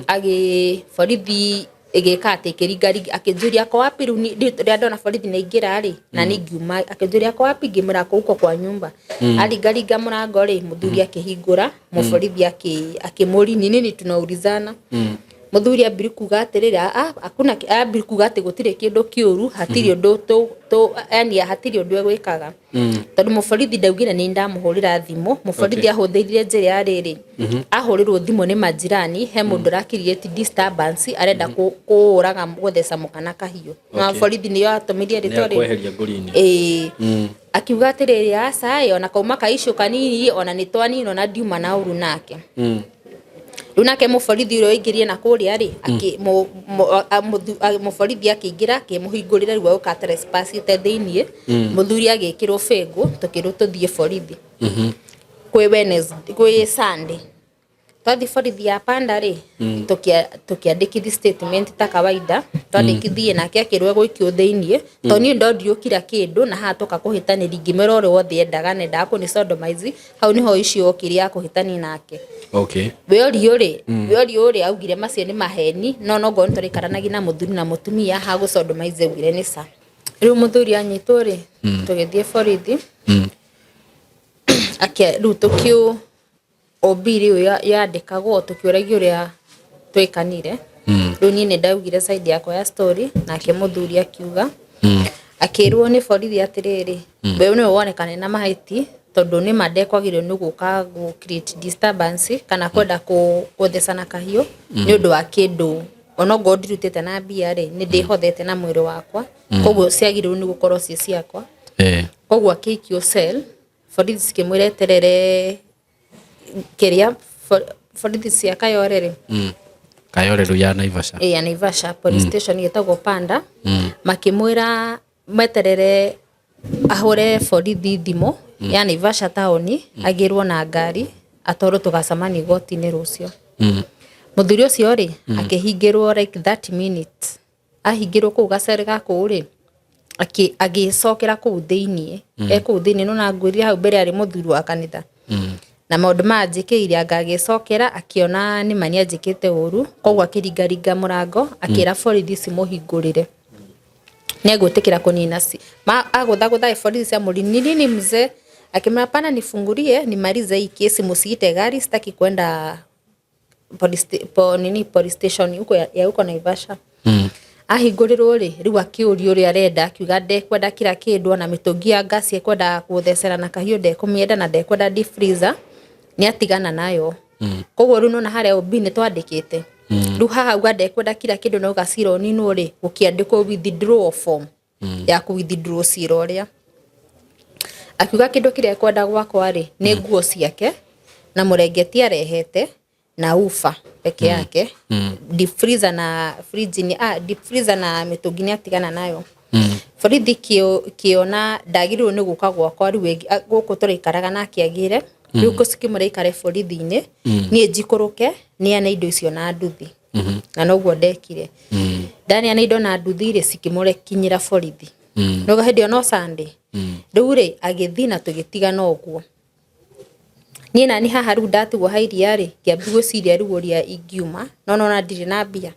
agi borithi igeka ati kiringari akinjuria kwa wapi ru ria ndona borithi na ingira ri na ni ngiuma akinjuria kwa wapi ngimura kuko kwa nyumba aringaringa murango ri muthuri akihingura muborithi akimuri nini tunaulizana muthuri ambiri kuga atirira akuna ambiri kuga ati gutire kindu kiuru hatiri undu yani hatiri undu egwikaga tondu muborithi ndaugire ni ndamuhurira thimu muborithi ahuthirie njira ya riri ahurirwo thimu ni majirani he mundu rakiriete disturbance arenda kuuraga gutheca mukana kahiu na muborithi niyo atumirie ritori kweheria nguri-ini akiuga atiriri aca ona kauma kaisho kanini ona nitwanini ona ndiuma na uru nake Lunake muborithi ro ingirie na kuria ri muborithi akiingira akimuhingurira riu uka trespass ite thiini muthuri agikirwo fengo tukirwo tuthie borithi kwi Wednesday kwi Sunday twathi borithi ya panda ri tukiandikithia statement ta kawaida twandikithie nake akirwo gwikio thiini toni ndodio kira kindu na hatoka kuhitaniri ngimero ore wothe endaga nenda kuni sodomize hau niho icio okiria kuhitani nake weori uri augire macio ni maheni no ngo ntorikaranagia na muthuri na mutumia ha gu sodomize ugire ni sa riu muthuri anyitwo ri tugithie borithi akia riu tukio obiri yandikagwo tukiuragio uria twikanire riu ni ndaugire side yakwa ya story nake muthuri akiuga akirwo ni borithi atiriri we ni wonekane na mahiti tondu ni madekwagirio ni guka gu create disturbance kana kwenda kuthecana kahiu ni undu wa kindu ono god rutete na bia ri ni ndihothete na mwiri wakwa koguo ciagirwo ni gukorwo cie ciakwa koguo akikio cell borithi cikimwireterere kiria borithi cia Kayore Kayore ru ya Naivasha ya Naivasha police station yetagwo Panda makimwira meterere ahure borithi thimo ya Naivasha taoni agirwo na ngari atoro tugacamani goti-ini rucio muthuri ucio ri akihingirwo like 30 minutes ahingirwo ku gacere gaku ri agicokera ku thiini ku thiini no na ngwiri hau mbere ari muthuri wa kanitha na maundu manjikire agagicokera akiona ni mani anjikite uru koguo akiringaringa murango akira borithi cimuhingurire negwitikira kunina agutha borithi cia murinini mzee akimwambia pana nifungulie nimalize hii kesi musiite gari sitaki kwenda police station huko ya huko Naivasha ahingurirwo ri riu akiurio ri arenda akiuga ndekwenda kira kindu na mitungi ya gas ekwenda guthecera na kahiu ndekumienda na ndekwenda deep freezer ni atigana nayo koguo riu nona haria obini twandikite riu haha uga ndekwenda kira kindu na ugaciro ninu ri gukiandikwo withdraw form ya ku withdraw ciro ria akiuga kindu kiria ekwenda gwakwa ri ni nguo ciake na murengeti arehete na ufa peke yake deep freezer na fridge ni deep freezer na mitungi ni atigana nayo borithi kiona ndagirwo ni guka gwakwa riu guku turikaraga na kiagire riu kusikimuraikare borithi-ini nie njikuruke ni ana indo icio na nduthi na noguo ndekire ndani ana indo na nduthi ri cikimurekinyira borithi no gahedio no Sunday riu ri agithina tugitigana oguo niĩ nani haha rĩu ndatigwo ha iria rĩ ngĩambia gwĩciria rĩu ũrĩa ingiuma no nona ndirĩ na mbia.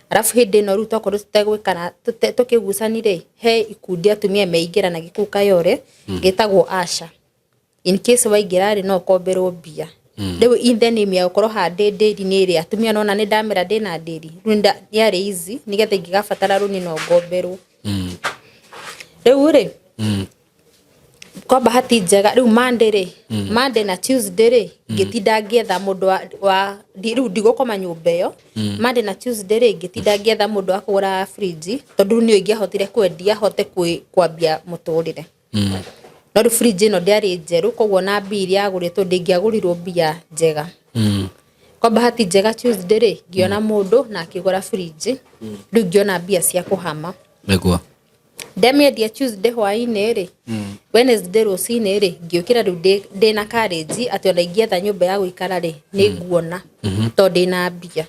Arabu hĩndĩ ĩno rĩu tokorwo tutegwĩkana tũkĩgucanire he ikundi atumia meingĩra gĩkũu Kayole gĩtagwo Asha. In case waingĩra rĩ no ũkomberwo mbia. Rĩu in the name ya gũkorwo handĩ ndĩri-inĩ ĩrĩ atumia nona nĩ ndamera ndĩna ndĩri rĩu yarĩ easy nĩgetha ingĩgabatara rũni no ngomberwo. Rĩu rĩ kwa bahati njega rĩu Monday rĩ Monday na Tuesday rĩ ngĩtinda ngĩetha mũndũ wa rĩu ndigũkoma nyũmba ĩyo. Monday na Tuesday rĩ ngĩtinda ngĩetha mũndũ wa kũgũra fridge tondũ niĩ ingĩahotire kwendia hote kwambia mũtũrĩre. No rĩu fridge ĩno ndĩarĩ njerũ koguo na mbia iria yagũrĩtwo ndĩngĩagũrirwo mbia njega. Kwa bahati njega Tuesday rĩ ngĩona mũndũ na akĩgũra fridge rĩu ngĩona mbia cia kũhama. Nĩguo ndamĩendia Tuesday hwaĩ-inĩ rĩ Wednesday rũcinĩ rĩ ngĩũkĩra rĩu ndĩna courage atĩ ona ingĩetha nyũmba ya gũikara rĩ nĩ nguona tondũ ndĩna mbia.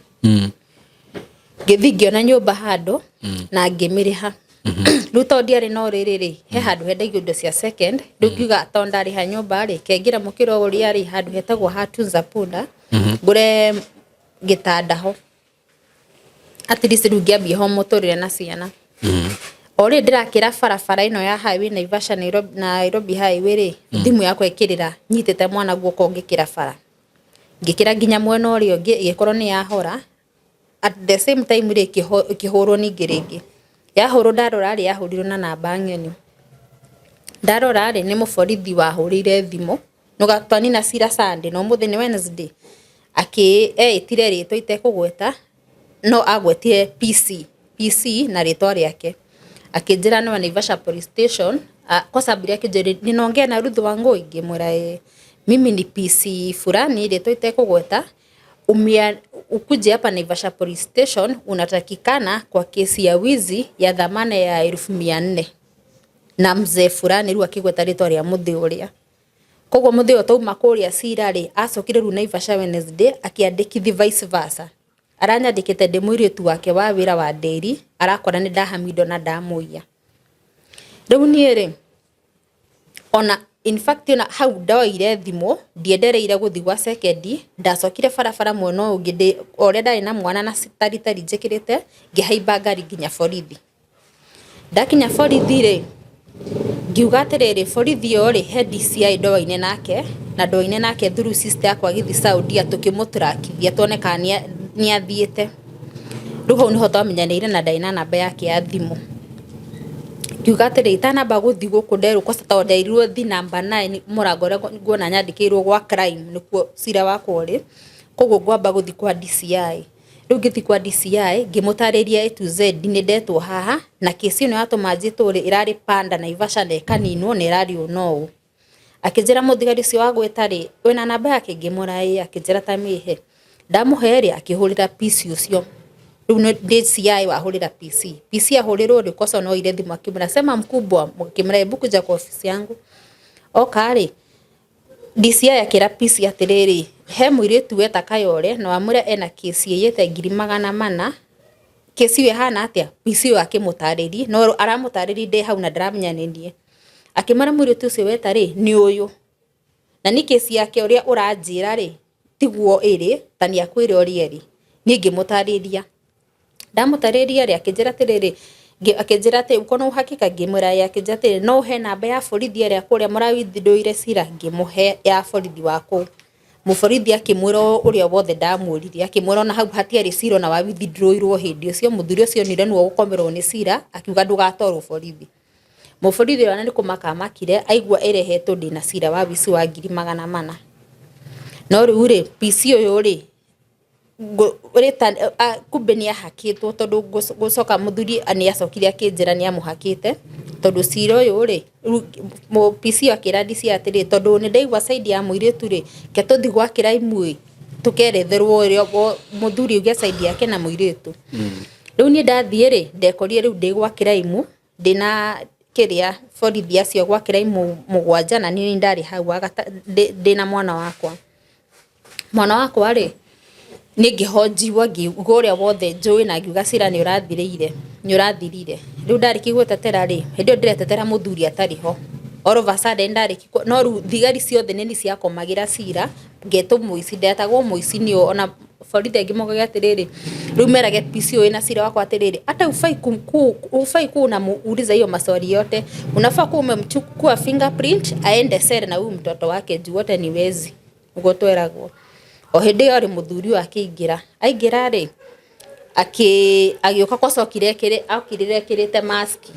Ngĩthiĩ ngĩona nyũmba handũ na ngĩmĩrĩha. Rĩu tondũ ndiarĩ na ũrĩrĩ rĩ he handũ hendagio indo cia second rĩu ngiuga tondũ ndarĩha nyũmba rĩ kengĩra mũkĩra ũrĩa rĩ handũ hetagwo ha Tunza Punda ngũre gĩtanda ho at least rĩu ngĩambia ho mũtũrĩre na ciana. Ore ndirakira barabara ino ya highway Naivasha Nairobi highway rĩ thimũ yakwa ĩkĩrĩra nyitĩte mwana guoko ngĩkĩra bara. Ngĩkĩra nginya mwena ũrĩa ũngĩ ĩgĩkorwo nĩ yahora at the same time rĩ kĩhũrwo ningĩ rĩngĩ. Yahũrwo ndarora rĩ yahũrirwo na namba ng'eni. Ndarora rĩ nĩ mũborithi wahũrĩire thimũ no twanina cira Sunday no mũthenya nĩ Wednesday etire rĩtwa itekũgweta no agwetire PC na rĩtwa rĩake. Akĩnjĩra no Naivasha police station kwa sababu yake ninaongea na Ruth Wangui ngĩmwĩra mimi ni PC fulani rĩtwa itekũgweta ukuje hapa Naivasha police station unatakikana kwa kesi ya wizi ya dhamana ya 1400 na mzee fulani rĩu akĩgweta rĩtwa rĩa mũthĩ ũrĩa. Koguo mũthĩ ũyũ tauma kũrĩa cira rĩ acokire rĩu Naivasha Wednesday akĩandĩkithi vice versa. Aranyandĩkĩte ndĩ mũirĩtu wake wa wĩra wa ndĩri arakora nĩ ndahamindo na ndamũiya. Rĩu niĩ rĩ ona in fact ona hau ndoire thimũ ndiendereire gũthiĩ gwa second ndacokire barabara mwena ũngĩ ũrĩa ndarĩ na mwana na taritari njĩkĩrĩte ngĩhaimba ngari nginya borithi. Ndakinya borithi rĩ ngiuga atĩrĩrĩ borithi ũyũ rĩ he DCI ndoaine nake na ndoaine nake through sister yakwa gĩthi Saudi tũkĩmũtrakithia tuone kana nĩ athiĩte. Rĩu hau nĩho twamenyanĩire na ndaina namba yake ya thimũ. Ngiuga atĩrĩ itanamba gũthiĩ gũkũ nderwo kwa tondũ ndairirwo thi namba 9 mũrango ũrĩa nguona nyandĩkĩirwo gwa crime nĩkuo cira wakwa ũrĩ koguo ngwamba gũthiĩ kwa DCI. Rĩu ngĩthiĩ kwa DCI ngĩmũtarĩria A to Z nĩ ndetwo haha na kesi ĩno yatũma njĩtwo rĩ ĩrarĩ Panda Naivasha na ĩkaninwo na ĩrarĩ ũũ. Akĩnjĩra mũthigari ũcio wa gwĩta rĩ wĩna namba yake ngĩmũra akĩnjĩra ta mĩhe. Ndamuhe rĩ akĩhũrĩra PC ũcio. Rĩu nĩ DCI wahũrĩra PC ahũrĩrwo rĩ kosa no ile thimũ akĩmũra sema mkubwa mkimra hebu kuja kwa ofisi yangu. Oka rĩ DCI akĩra PC atĩrĩrĩ he mũirĩtu weta Kayole na wamũra ena kesi ĩyĩte 400,000 kesi ĩyo hana atĩa PC ũyũ akĩmũtarĩri no aramũtarĩri ndĩ hau na ndaramenya akĩmara mũirĩtu ũcio weta rĩ nĩ ũyũ na nĩ kesi yake ũrĩa ũranjĩra rĩ tiguo ĩrĩ tani akwĩre ũrĩa ĩrĩ niĩ ngĩmũtarĩria ndamũtarĩria rĩ akĩnjĩra atĩrĩrĩ akĩnjĩra atĩ uko no uhakika ngĩmũra akĩnjĩra atĩrĩ no he namba ya borithi ĩrĩa kũrĩa mũrawithindũire cira ngĩmũhe ya borithi wako. Mũborithi akĩmwĩra ũrĩa wothe ndamũririe akĩmwĩra na hau hatiarĩ cira na wawithindũirwo hĩndĩ ũcio mũthuri ũcio nire nĩwe gũkomerwo nĩ cira akiuga ndũgatwarwo borithi. Mũborithi ona nĩ kũmakamakire aigua ĩrehetwo ndĩna cira wa wici wa 400,000. No rĩu rĩ PC ũyũ rĩ kumbe nĩ ahakĩtwo tondũ gũcoka mũthuri nĩ acokire akĩnjĩra nĩ amũhakĩte tondũ cira ũyũ rĩ PC akĩra DCI atĩrĩ tondũ nĩ ndaigua side ya mũirĩtu rĩ ke tũthi gwa kĩraimu tũkeretherwo ũrĩa mũthuri uge side yake na mũirĩtu. Rĩu niĩ ndathiĩ rĩ ndekorire rĩu ndĩ gwa kĩraimu ndĩna kĩrĩa borithi acio gwa kĩraimu 7 na niĩ ndarĩ hau ndĩna mwana wakwa rĩ nĩngĩhonjiwa ngiuga ũrĩa wothe njũĩ na ngiuga cira nĩ ũrathirire. Rĩu ndarĩkia gwetetera rĩ hĩndĩ ĩyo ndĩretetera mũthuri atarĩ ho all of a sudden ndariki no ru thigari ciothe nini cia komagira cira ngeto muici ndetagwo muici ni ona borithi angĩ mokaga atĩrĩrĩ rĩu merage PCO ina cira wakwa atĩrĩrĩ hata ufai kuna muuliza hiyo maswali yote unafaa kuwa umemchukua fingerprint aende sere na huyu mtoto wake juu wote ni wezi ugo tweragwo o hindi yo ri muthuri akĩingira aingira ri agĩũka kwacokire akirite maski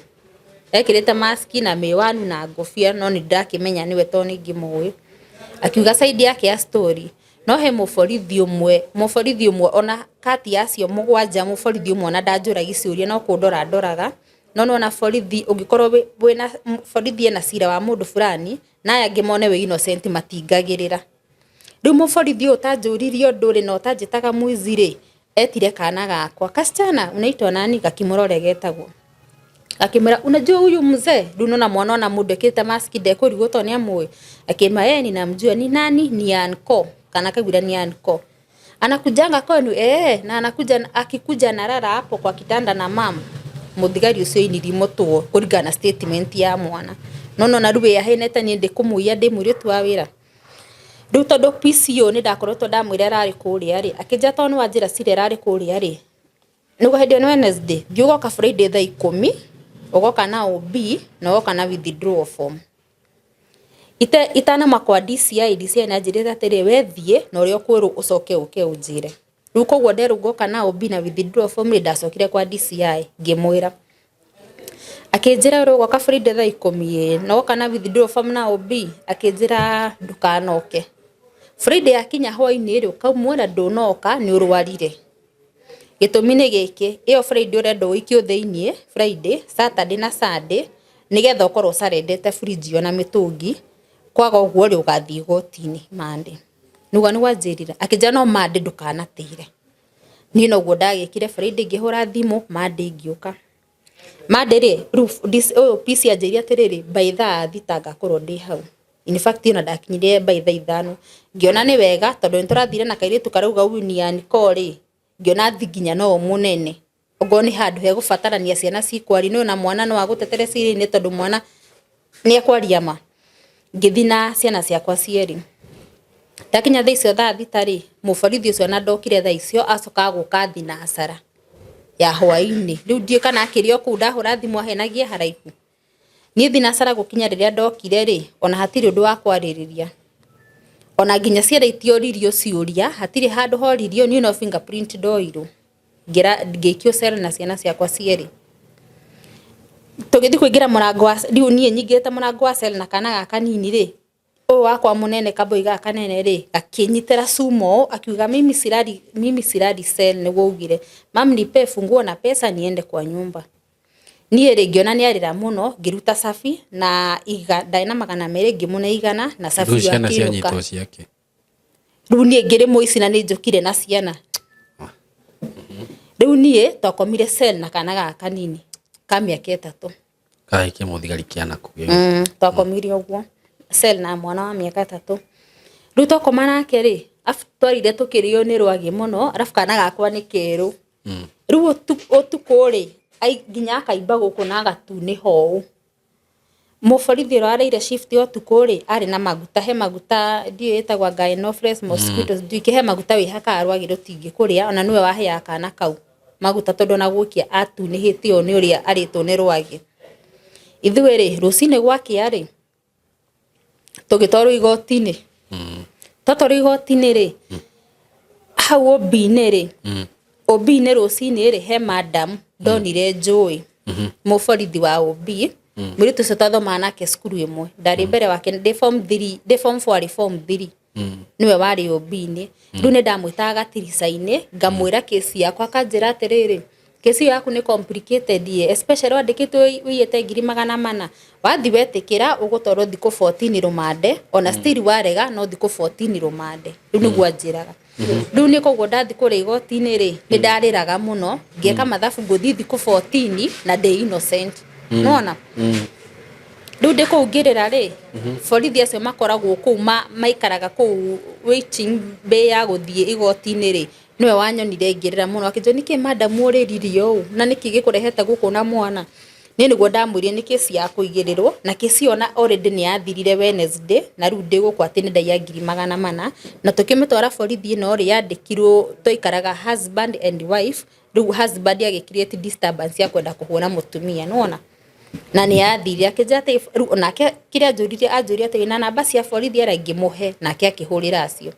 ekirite maski na miwani na ngofia no ni ndakimenya niwe to ni ngimũĩ akiuga side yake ya story no he mũborithi ũmwe ona kati yacio mũgwanja mũborithi ũmwe na ndanjũragi ciũria no kũndora ndoraga no na borithi ũngĩkorwo wĩna borithi ena cira wa mũndũ fulani na aya angĩ mone we innocent matingagĩrĩra rĩu mũborithi ũyũ tanjũririe ũndũ rĩ no tanjĩtaga mwizi rĩ etire kana gakwa kasichana unaitwa nani gakimũrore getagwo akimera unajua huyu mzee dunona mwana na muda kita maski deko rigoto ni amwe akima yeye ninamjua ni nani ni Anko kana kabila ni Anko anakujanga kwenu na anakuja akikuja narara hapo kwa kitanda na mama muthigari ucio nirimotwo kurigana statement ya mwana nono na ruwe ya heneta ni ndikumuia ndimuri tu awira riu tondu PCO ni ndakorotwo ndamwira rari kuria ri akija tonu wa njira cire rari kuria ri nugo hindi on Wednesday thiugo ka Friday thaa 10 ugoka na OB na ugoka na withdraw form itana makwa DCI na njirira atiri wethie na urio kwiru ucoke uke unjire riu kogwo nderu ugoka na OB na withdraw form ndacokire kwa DCI ngimwira akinjira ro ugoka Friday thaa 10 na ugoka na withdraw form na OB akinjira ndukanoke Friday akinya hwaini ri ukamwira ndunoka ni urwarire gitumine giki iyo Friday urenda wikio theinie Friday Saturday na Sunday nigetha ukorwo sarendete fridge ona mitungi kwaga uguo ri ugathii gotini Monday nuga ni wanjirira akija no Monday ndukanatire ni no guo ndagikire Friday ngihura thimu Monday ngiuka Monday ri PC anjiria atiriri by thaa thitanga korwo ndi hau in fact ina ndakinyire by thaa 5 ngiona ni wega tondu nturathire na kairitu karauga uyu ni Anko ri ngiona thiginya no munene ogo ni handu he gubatarania ciana cikwari no na mwana no agutetere ciri ni tondu mwana ni akwaria ma ngithina ciana ciakwa cieri ndakinya thaa icio thaa thitari muborithi ucio na ndokire thaa icio acoka guka thinasara ya hwaini riu ndie kana akirio ku ndahura thimu ahenagie haraihu ni thinasara gukinya riria ndokire ri ona hatiri undu wa kwaririria ona nginya ciera itioririo ciuria hatiri handu horirio ni no fingerprint ndoiru ngikio cell na ciana ciakwa cieri tugithi kuingira murango wa riu nie nyingite murango wa cell na kana gaka nini ri o wakwa munene kaboiga kanene ri akinyitera sumo akiuga mimi siradi cell niguo ugire mam nipe funguo na pesa niende kwa nyumba niĩ rĩ ngiona nĩ arĩra mũno ngiruta safi na ndaina magana merĩ ngimuna igana na safi ya kiruka rĩu niĩ ngĩrĩ mũici na nĩ njũkire na ciana rĩu niĩ twakomire cell na kana gaka kanini ka mĩaka 3 kaike mũthigari kĩana kũgĩ twakomire ũguo cell na mwana wa mĩaka 3 rĩu twakoma nake rĩ twarire tũkĩrĩo nĩ rwagĩ mũno arabu kana gakwa nĩ kerũ rĩu ũtukũ rĩ nginya akaimba guku na gatune ho muborithi rarire shift yo tukuri ari na maguta he maguta ndio etagwa Gynofresh mosquitoes ndio he maguta wi haka arwagi rutingi kuria ona niwe wahe akana kau maguta tondu na gukia atunihite o ni uria aritwo ni rwagi ithuĩ rĩ rucine gwake ari tugitwarwo igoti-inĩ totoro igoti-inĩ rĩ hau OB-inĩ rĩ OB-inĩ rucine rĩ he madam donire njui muborithi wa OB muritu ucio twathoma nake cukuru imwe ndari mbere wake ndi form 4 form 3 niwe wari OB-inĩ riu ni ndamwitaga gatirica-inĩ ngamwira kesi yakwa kanjira atiriri kesi yaku ni complicated especially wandikitwo wiyete 400 wathi wetikira ugutwarwo thiku 14 rumande ona still warega no thiku 14 rumande riu niguo anjiraga riu ni kogwo ndathi kuri igoti-inĩ ri ni ndariraga muno ngieka mathabu nguthi thiku 14 na ndi innocent nona riu ndikungirira ri borithi acio makoragwo kuu maikaraga kuu waiting bay ya guthie igoti-inĩ ri niwe wanyonire ngirira muno akinjo niki madam uriririo na niki gikurehete guku na mwana ni niguo ndamwirie ni kesi ya kuigirirwo na kesi ona already ni yathirire Wednesday na riu ndigukwa ati ni ndaiya 400 na tukimitwara borithi no ri yandikirwo toikaraga husband and wife riu husband agicreate disturbance ya kwenda kuhura mutumia nona na ni yathire akijate riu nake kiria anjuririe ati na namba cia borithi ara ingimuhe nake akihurira acio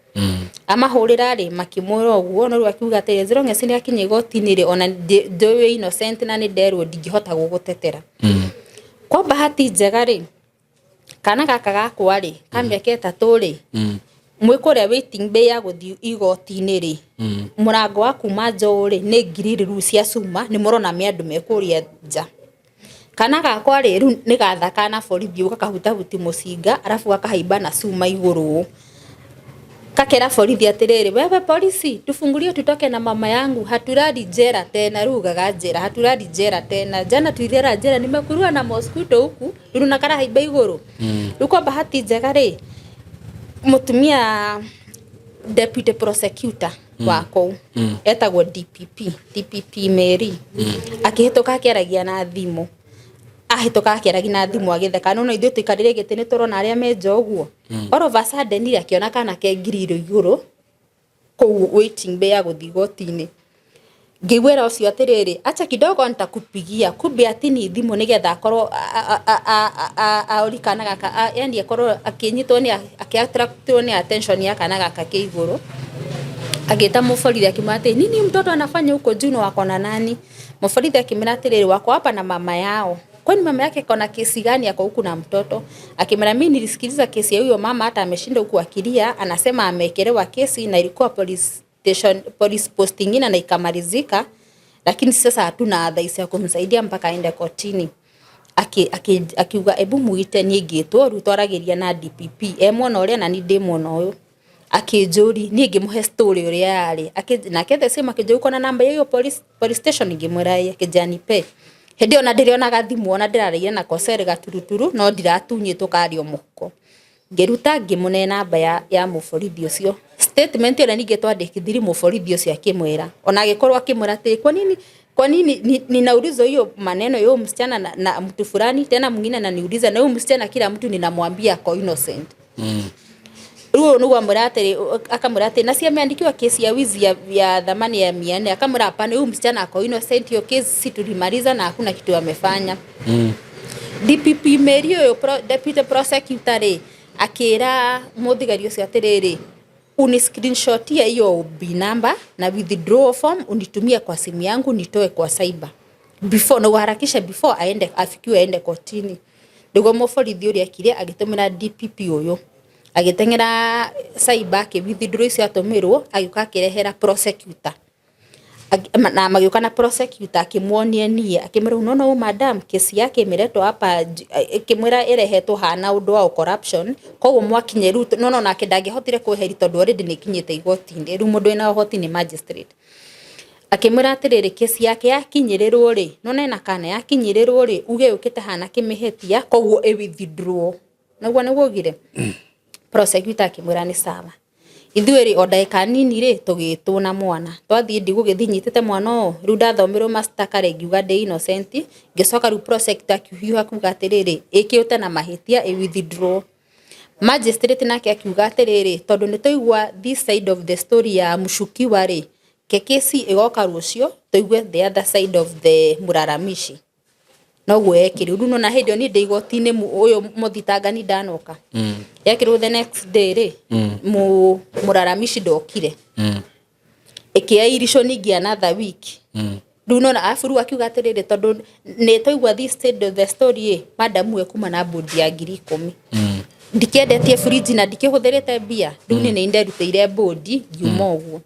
amahurira ri makimwira uguo no riu akiuga ati as long as ni akinye gotini ri ona ndowe innocent na ni nderwo ndingihota gugutetera kwa bahati njega ri kana gaka gakwa ri kamĩaka 3 ri mwikuria waiting bay ya guthi igotini ri murango wa kuma njo ri ni ngiriri ru cia cuma ni murona miandu mekuria nja kana gakwa ri ru ni gathaka na borithi ukakahuti mucinga arafu gakahaimba na cuma iguru kakera borithi atiriri wewe polisi tufungulie tutoke na mama yangu haturadi jera tena rugaga jera haturadi jera tena jana tuirera jera nimekurua na mosquito huku runa kara haimba iguru uko bahati njega ri mutumia deputy prosecutor wako etagwo DPP Mary akihitoka akiaragia na thimu ahitoka akiaragia na thimu agitheka no ithuĩ tuikarire gĩtĩ nĩ turona aria menja ũguo all of a sudden ira kiona kana ke ngiriro iguru kou waiting bay ya guthi gotini ngĩgwĩra ũcio atiriri acha kidogo nitakupigia kumbe atini thimu nigetha akorwo aurikana gaka yani akorwo akinyitwo ni akiattractwo ni attention ya kana gaka ke iguru agita muforithi akimate nini mtoto anafanya huko Juno wako na nani muforithi akimira atiriri wako hapa na mama yao kwani mama yake kona kesi gani yako huku na mtoto akimira mimi nilisikiliza kesi ya huyo mama hata ameshinda huku akilia anasema amekelewa kesi na ilikuwa police posting ina na ikamalizika lakini sasa hatuna adhaisi ya kumsaidia mpaka aende kotini akiuga ebu muite ni ngitwo rutwaragiria na DPP emwona uria na ni ndimwona uyu akijuri ni ngimuhe story uria yari na kethe sema akijuri kona namba hiyo police station ngimwira akijani pe hindi ona ndiriona gathimu ona ndirareire na kosere gaturuturu no ndiratunyitwo kario muko ngeruta ngimune namba ya muforithi ucio statement ira ninge twandikithiri muforithi ucio akimwira ona agikorwo akimwira ati kwa nini ninauliza hiyo maneno yo msichana na mtu fulani tena mwingine ananiuliza na huyo msichana kila mtu ninamwambia ko innocent ruo nugo amurate akamurate na si ameandikiwa kesi ya wizi ya dhamani ya 400 akamura hapana huyu msichana ako innocent hiyo kesi tulimaliza na hakuna kitu amefanya DPP Mary yo deputy prosecutor akira muthigari ucio atiriri uni screenshot ya hiyo number na withdraw form unitumie kwa simu yangu nitoe kwa cyber before no harakisha before afikiwe kotini ndugo muforithi uri akire agitumira DPP uyo agitengera cyber ke withdraw icio atumirwo agiuka akirehera prosecutor na magiuka na prosecutor akimwonie nie akimera no madam kesi yake imeretwo hapa kimwira irehetwo hana undu wa corruption koguo mwakinyeru no nake ndangihotire kuheri tondu already nikinyite igoti-ini ru mundu ina hoti ni magistrate akimwira atiriri kesi yake yakinyirirwo ri no nena kana yakinyirirwo ri uge ukite hana kimihetia koguo withdraw naguo nigugire prosecutor akimwira ni sawa ithueri odaika nini ri tugitwo na mwana twathie ndigugithinyitite mwana ru ndathomirwo master kare ngiuga ndi innocent ngicoka ru prosecutor akiuga akuga atiriri ikiute na mahitia withdraw magistrate nake akiuga atiriri tondu nituigwa this side of the story ya mushukiwa ri kekesi igoka rucio tuigue the other side of the muraramishi no gwekire runo na hindi ni ndigotini uyo muthitangani ndanoka yakirwo the next day ri muraramishi ndokire ikiairisho ningi another week runo na afuru akiuga atiriri tondu ni toigwa this state of the story madam we kuma na bodi ya 10,000 ndikendetie fridge na ndikihũthĩrĩte mbia rĩu nĩ nderutĩire bodi ngiuma ũguo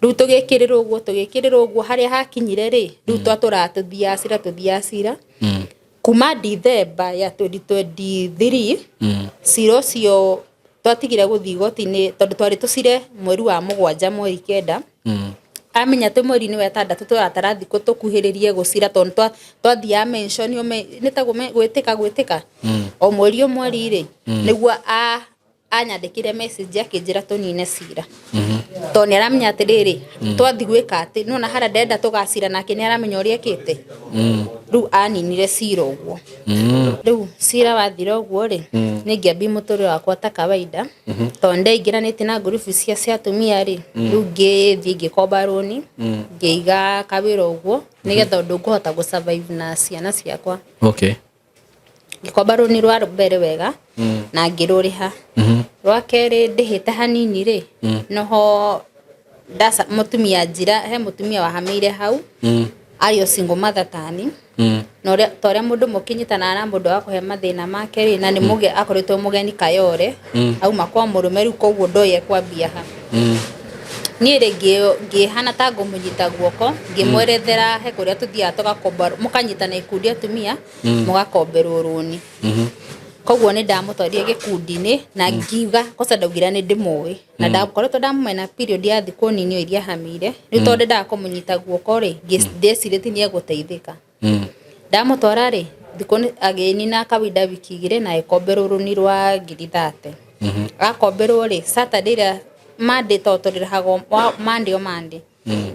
rĩu tũgĩkĩrĩrwo ũguo harĩa hakinyire rĩ rĩu twatũra tuthiacira kuma December ya 2023 cira ũcio twatigire gũthiĩ igoti-inĩ tondũ twarĩ tũcire mweri wa 7 mweri 9 amenya te mweri ni wetandatũ tũratara thikũ tũkuhĩrĩrie gũcira tondũ twathia mention nĩtagwo gwĩtĩka o mweri rĩ nĩguo anyandĩkire message akĩnjĩra tũnine cira to ni aramenya atiriri twathi gwika ati nona hara ndenda tugacira nake ni aramenya uria ekite riu aninire cira uguo riu cira wathira uguo ri ningiambi muturi wakwa ta kawaida to ndeingiranite na group cia atumia ri riu ngithi ngikomba roni ngiiga kawira uguo nigetha ndunguhota gu survive na ciana ciakwa. Okay. Ngikomba roni rwa mbere wega na ngiruriha rwa keri ndihite hanini ri noho dasa mutumia njira he mutumia wahamire hau ario single mother tani no toria mundu mukinyitana na mundu wakuhe mathina make ri na ni muge akoretwo mugeni Kayore au makwa murumeru koguo ndoye kwambia ha ni rigi ngihana ta ngumunyita guoko ngimwerethera he kuria tuthia tugakomba mukanyitana ikundi atumia mugakomberwo runi koguo ni ndamutwaria gikundi-ini na ngiuga kosa ndaugira ni ndimoi na ndakoretwo ndamumena period ya thiku nini iria hamire ni tondu ndakumunyita guoko ri ndecirite ni eguteithika ndamutwara ri thiku ageni na kawida wiki igire na ikomberwo runi rwa 30 akomberwo ri Saturday ria Monday totorirahago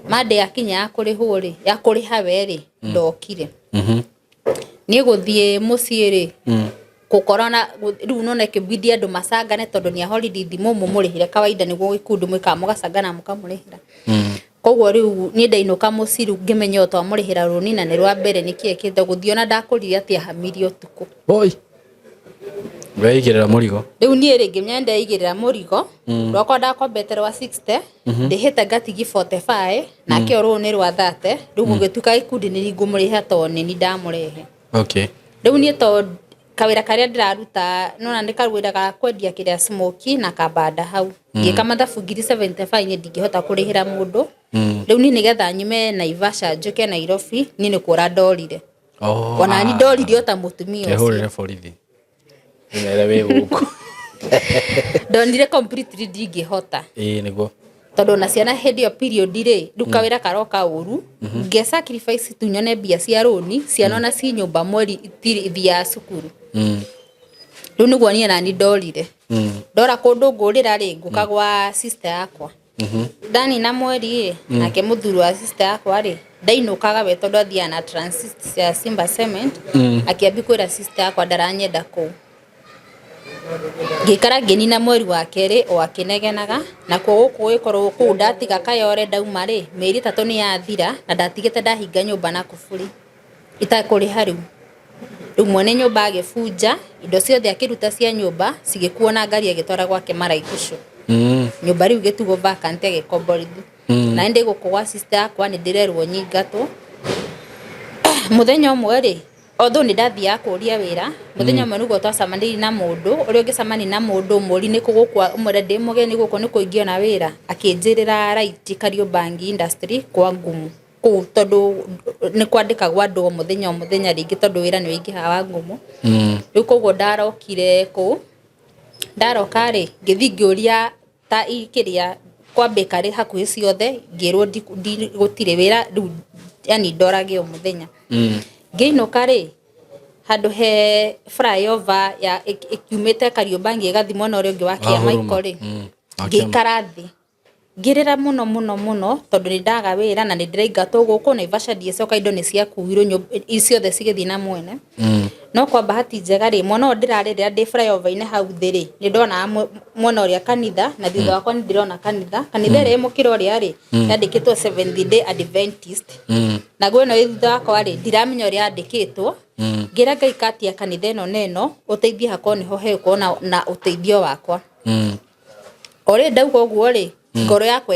Monday akinya akurihwo ri yakuriha we ri ndokire ni guthie mucii ri kukorana riu none kibidi andu macangane tondu ni holiday thimu mumurihire kawaida niguo gikundi mwika mugacangana mukamurihira koguo riu ni ndainuka mucii riu ngimenya to amurihira runi na ni rwa mbere nikiekite guthiona ndakurire atia hamirio tuku oi weigirira murigo riu ni ringi myenda igirira murigo rwakwa ndakombeterwa 60 ndihite ngatigi 45 na kioro ni rwa 30 riu gugituka ikundi ni ngumuriha to ni ndamurehe. Okay. Riu ni to kawira karia ndiraruta nona ndikarwira ga kwendia kiria smoky na kabanda hau ngika mathabu ngiri 75 ni ndingihota kurihira mundu riu ni nigetha nyume Naivasha njuke Nairobi ni ni kura ndorire ona ni ndorire ota mutumia ucio kehurire borithi nere we guku ndonire completely ndingihota niguo tondu na ciana hindi yo period ri riu kawira karoka uru nge sacrifice tunyone mbia cia roni ciana na ci nyumba mweri thia cukuru riu niguo nie nani ndorire ndora kundu ngurira ri nguka gwa sister yakwa ndani na mweri nake muthuru wa sister yakwa ri ndainukaga we tondu athia na transit cia Simba Cement akiambi kwira sister yakwa ndaranyenda ku ngikara ngeni na mweri wa keri o akinegenaga na kuguku ikorwo ku ndatiga Kayore ndauma ri meri 3 ni yathira na ndatigite ndahinga nyumba na kufuri itakuriha riu mwene nyumba agifunja indo ciothe akiruta cia nyumba cigikuona ngari agitwara gwake Maraikushu nyumba riu gitugo vacant agikomborithu na ndi gukugwa sister yakwa ni ndirerwo nyingatwo muthenya umwe ri otho ni ndathia kuria wira muthenya umwe nugo twacamanirie na mundu uria ngicamani na mundu muri ni kugukwa umwe ndi mugeni guko ni kuingio na wira akinjirira right Kariobangi industry kwa ngumu ku tondu ni kwandikagwa andu muthenya ringi tondu wira ni wingiha wa ngumu riu koguo ndarokire ku ndaroka ri ngithi ngiuria ta ikiria kwambika ri hakuhi ciothe ngirwo gutire wira riu yani ndorage o muthenya ngiinuka ri handu he flyover ya ikiumite Kariobangi igathi mwena uria ungi wa Kiamaiko ri ngikara thi ngirira muno tondu ni ndaga wira na ni ndiraingatwo guku Naivasha ndiecoka indo ni cia kuhirwo ciothe cigithi na mwene no kwa bahati njega ri mwana ndirarira ndi flyover ine hau thiri ni ndona mwana uria kanitha na thutha wakwa ni ndirona kanitha ri mukiro ria ri yandikitwo Seventh Day Adventist na gweno thutha wakwa ri ndiramenya uria yandikitwo ngira ngaikatia kanitha ino neno uteithie hako niho hekuona na uteithio wakwa ore ndauga uguo ri ngoro yakwa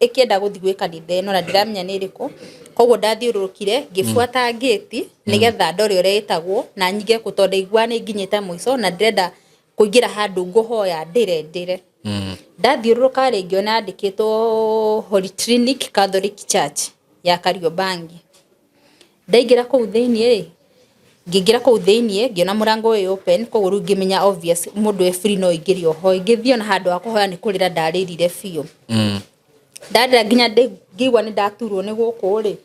ikienda guthi gwi kanitha ino na ndiramenya ni iriku koguo ndathiurukire ngifuata gate nigetha ndore uria itagwo na nyige kutonda igwa ni nginyite muico na ndirenda kuingira handu nguhoya ndire ndathiuruka ri ngiona yandikitwo Holy Trinity Catholic Church ya Kariobangi ndaingira kuu thiini ngingira kuu thiini ngiona murango uyu open koguo ru ngimenya obvious mundu e free no ingiri oho ngithio na handu akuhoya ni kurira ndaririre biu ndadira nginya ngigwa ni ndaturwo ni guku ri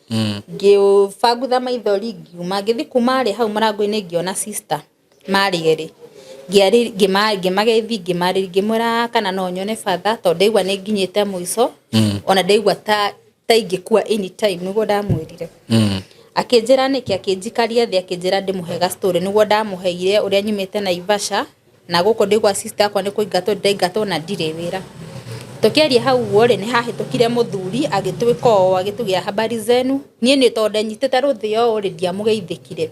ngifagutha maithori ngiuma ngithi kuma ri hau marango-ini ngiona sister mari eri Gimagethi ngimara kana no nyone father to ndeigua ne nginyite muico ona ndeigua ta ingikua anytime niguo ndamwirire akinjira niki akinjikaria thi akinjira ndimuhega story niguo ndamuheire uria nyumite Naivasha na guko ndeigua sister akwa ni kuingatwo na ndire wira tukiaria hau wore ni hahitukire muthuri agitwika agitugia habari zenu nie ni tonde nyitete ruthio uri ndiamugeithikire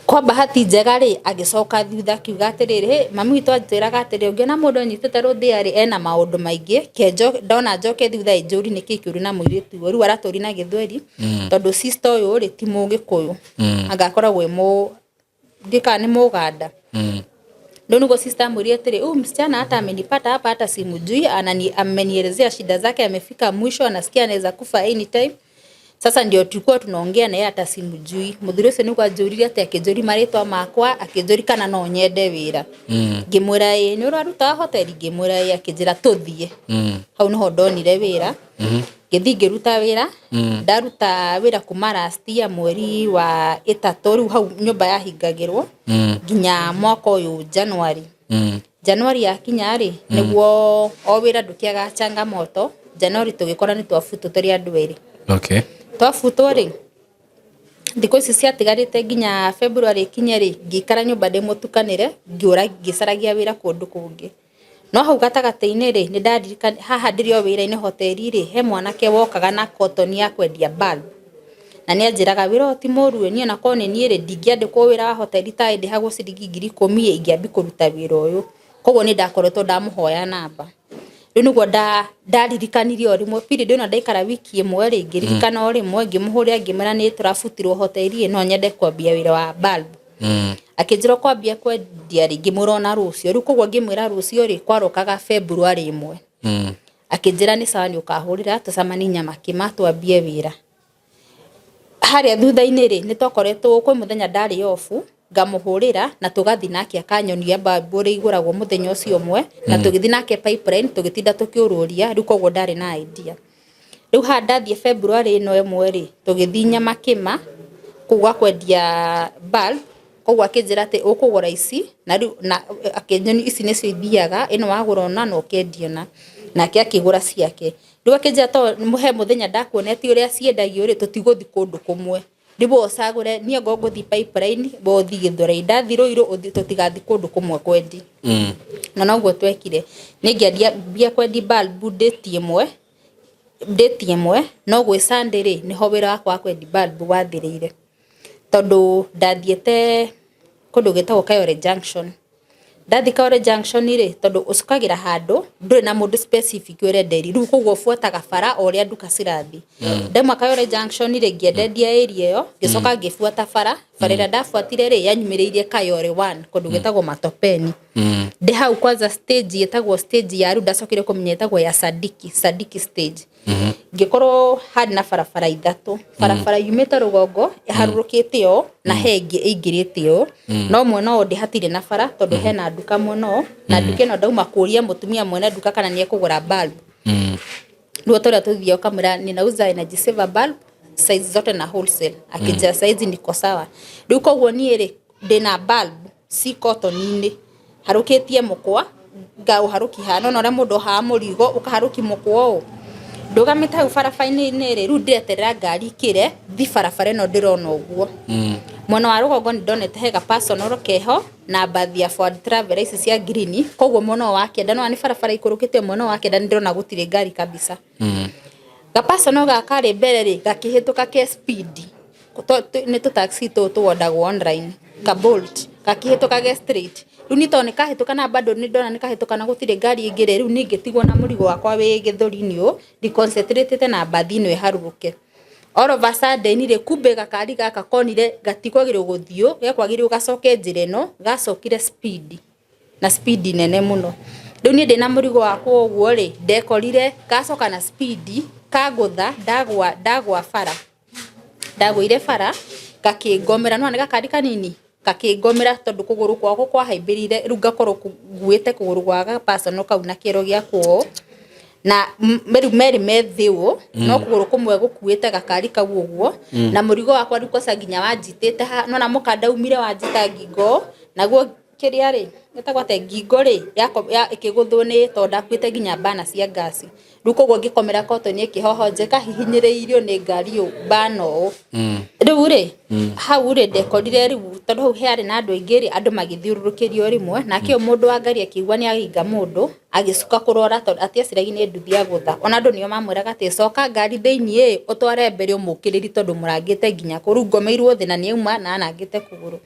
kwa bahati njega ri agicoka thutha kiuga atiriri mami witu anjiraga atiri ungiona mundu anyitete ruthia ri ena maundu maingi kenjo ndona njoke thutha injuri niki kiuri na muiritu ru araturi na githweri tondu sister uyu ri ti mugikuyu agakora gwe mu ndika ni muganda ndio niko sister mwiri atiri msichana hata amenipata hapa hata simujui amenielezea shida zake amefika mwisho anasikia anaweza kufa anytime. Sasa ndio tulikuwa tunaongea na yeye hata simujui. Muthuri ucio niko ajurire ati akijuri maritwa makwa akijuri kana no nyende wira. Ngimwira ni uraruta hoteli ngimwira akijira tuthie. Hau niho ndonire wira. Githi ngiruta wira. Ndaruta wira kuma last year mweri wa 3 riu hau nyumba yahingagirwo. Nginya mwaka uyu January. January yakinya ri niguo o wira ndukiaga changamoto. January tugikora ni twafutu turi andu eri. Okay. Twafutu ri ndiko ici ciatigarite nginya February kinyeri ngikara nyumba ndimutukanire ngiura ngicaragia wira kundu kungi no hau gatagate-ini ri ni ndadirika haha ndirio wira-ini hoteli ri he mwanake wokaga na cotton ya kwendia bulb na ni anjiraga wira ti muru ni na kone ni ri ndingiandikwo wira wa hoteli ta ndi hago ciringi 10,000 ingiambi kuruta wira uyu koguo ni ndakoretwo ndamuhoya namba riu niguo ndaririkanirio rimwe period ino ndaikara wiki imwe ri ngirikana o rimwe ngimuhuria ngimera ni turafutirwo hoteli no nyende kwambia wira wa bulb akinjira kwambia kwendia ri ngimurona rucio riu koguo ngimwira rucio ri kwarokaga February 1 akinjira ni sawa ni ukahurira tucamani nyama kima twambie wira haria thutha-ini ri ni twakoretwo kwi muthenya ndari ofu ngamuhurira na tugathi nake akanyonia bulb ri iguragwo muthenya ucio umwe na tugithi nake pipeline tugitinda tukiururia riu koguo ndari na idea riu ha ndathie February 1 ri tugithi nyama kima kugwa kwendia bulb koguo akinjira ati ukugura ici na riu na akenyoni ici nicio ithiaga ino wagura na no kendiona nake akigura ciake riu akinjira to muhe muthenya ndakuoneti uria ciendagio ri tutiguthi kundu kumwe ndibo osagure nie ngoguthi pipeline bothi githore ndathiruiru uthi tutigathi kundu kumwe kwendi na noguo twekire ningiadia bia kwendi bulb date imwe no gwe Sunday ri niho wira wakwa kwendi bulb wathirire tondu ndathiete kundu gitagwo Kayole Junction ndathi Kayole Junction ri tondu ucukagira handu nduri na mundu specific urenderi riu koguo fuataga bara oria nduka cirathi ndemwa Kayole Junction ri ngiendendia area iyo gicoka ngifuata bara ira ndafuatire ri yanyumiriirie Kayole 1 kundu gitagwo Matopeni ndi hau kwanza stage yetagwo stage ya riu ndacokire kumenya yetagwo ya Sadiki stage ngikorwo hari na barabara ithatu barabara yumite rugongo harurukite yo na hengi ingirite yo no mwena o ndi hatire na bara tondu hena nduka muno na nduka no ndauma kuria mutumia mwena nduka kana nie kugura bulb ruo toria tuthio kamera ninauza energy saver bulb size zote na wholesale akija size niko sawa riu koguo nie ri ndina bulb si cotton-ini harukitie mukwa ngau haruki hano no re mundu ha murigo ukaharuki mukwa o ndugamita u barabara-ini ri riu ndireterera ngari kire thi barabara no ndirona uguo mwena wa rugongo ndonete hega personal keho na bathi ya Ford Traveler ici cia green koguo mwena wa kenda no ani barabara ikurukite mwena wa kenda ndirona gutire ngari kabisa ga personal ga kare mbere ri gakihituka ke speed ni tu taxi tu wondagwo online ka Bolt gakihituka ge straight riu nitone kahituka na bado ni ndona ni kahituka na gutire ngari ingire riu ningitigwo na murigo wakwa wi githuri-ini u di concentrate na bathi no iharuruke all of a sudden ri kumbe gakari gaka konire gatikwagirwo guthio gekwagirwo gacoke njire no gacokire speed na speed nene muno riu ni ndina murigo wakwa uguo ri ndekorire gacoka na speed kagutha ndagwa bara ndagwire bara gakingomera no ni gakari kanini kakingomera tondu kuguru kwako kwa haimbirire riu ngakorwo nguite kuguru gwa personal kau na kiro giakwo na meri methiu no kuguru kumwe gukuite gakari kau uguo na murigo wakwa rikosa nginya wanjitite no na mukanda umire wanjita ngingo naguo kiria ri etagwa te ngingo ri ikiguthwo ni tonda kwite ginya bana cia ngasi riu koguo ngikomera cotton ikihohonjeka hihinyiriirio ni ngari u bano riu ri hau ri ndekorire riu tondu hau heari na andu aingi ri andu magithiururukirio rimwe nake mundu wa ngari akigua ni aginga mundu agicuka kurora tondu atiaciragi ni nduthi agutha ona andu nio mamwiraga ati coka ngari thiini utware mbere umukiriri tondu murangite ginya kuru ngomeirwo thi na ni uma na anangite kuguru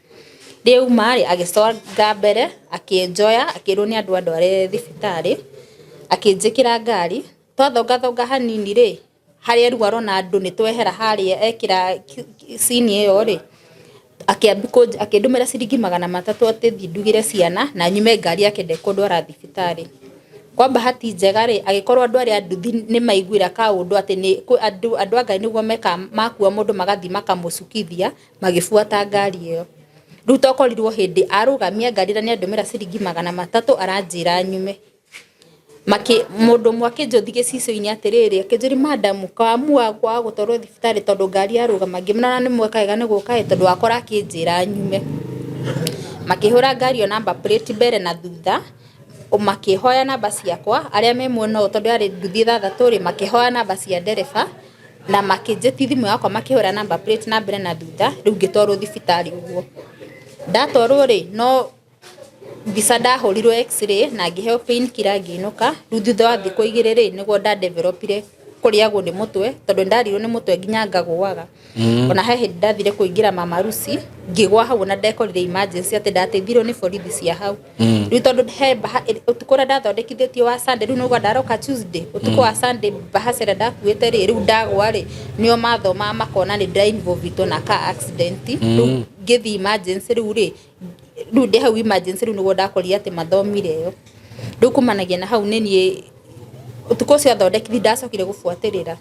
riu mari agicoka mbere akienjoya akirwo ni andu andware thibitari akinjikira ngari twathonga hanini ri haria riu arona andu ni twehera haria ekira sini iyo ri akindumira ciringi 300 ati thi ndugire ciana na nyume ngari yake ndekundwara thibitari kwa bahati njega ri agikorwo andu aria nduthi ni maiguira kaundu ati ni andu anga niguo meka makua mundu magathi makamucukithia magifuata ngari iyo riu tokorirwo hindi arugamia ngari na ni andumira ciringi 300 aranjira nyume mundu mwake njothi gicicio-ini atiriri akinjuri madam kamua kwa gutwarwo thibitari tondu ngari arugama ngimena ni mwekaiga ni guka tondu akora akinjira nyume makihura ngari o number plate mbere na thutha makihoya namba ciakwa aria me mwena tondu ari nduthi 3 ri makihoya namba cia ndereba na makinjeti thimu yakwa makihura number plate na mbere na thutha riu ngitwarwo thibitari uguo ndatwarwo ri no bisa ndahurirwo x-ray na ngiheo pain killer nginuka riu thutha wa thiku 2 ri niguo nda developire kuriagwo ni mutwe tondu ndarirwo ni mutwe nginya ngagwaga ona he hindi ndathire kuingira mama rusi ngigwa hau na ndekorire emergency ati ndateithirwo ni borithi cia hau riu tondu he utukura ndathondekithitio wa Sunday riu niguo ndaroka Tuesday utuku wa Sunday bahacera ndakuite ri riu ndagwa ri nio mathoma makona ni drive involved na car accident riu ngithi emergency riu ri riu ndi hau emergency riu niguo ndakorire ati mathomire yo riu kumanagia na hau ni utuko cia thondekithi ndacokire gubuatirira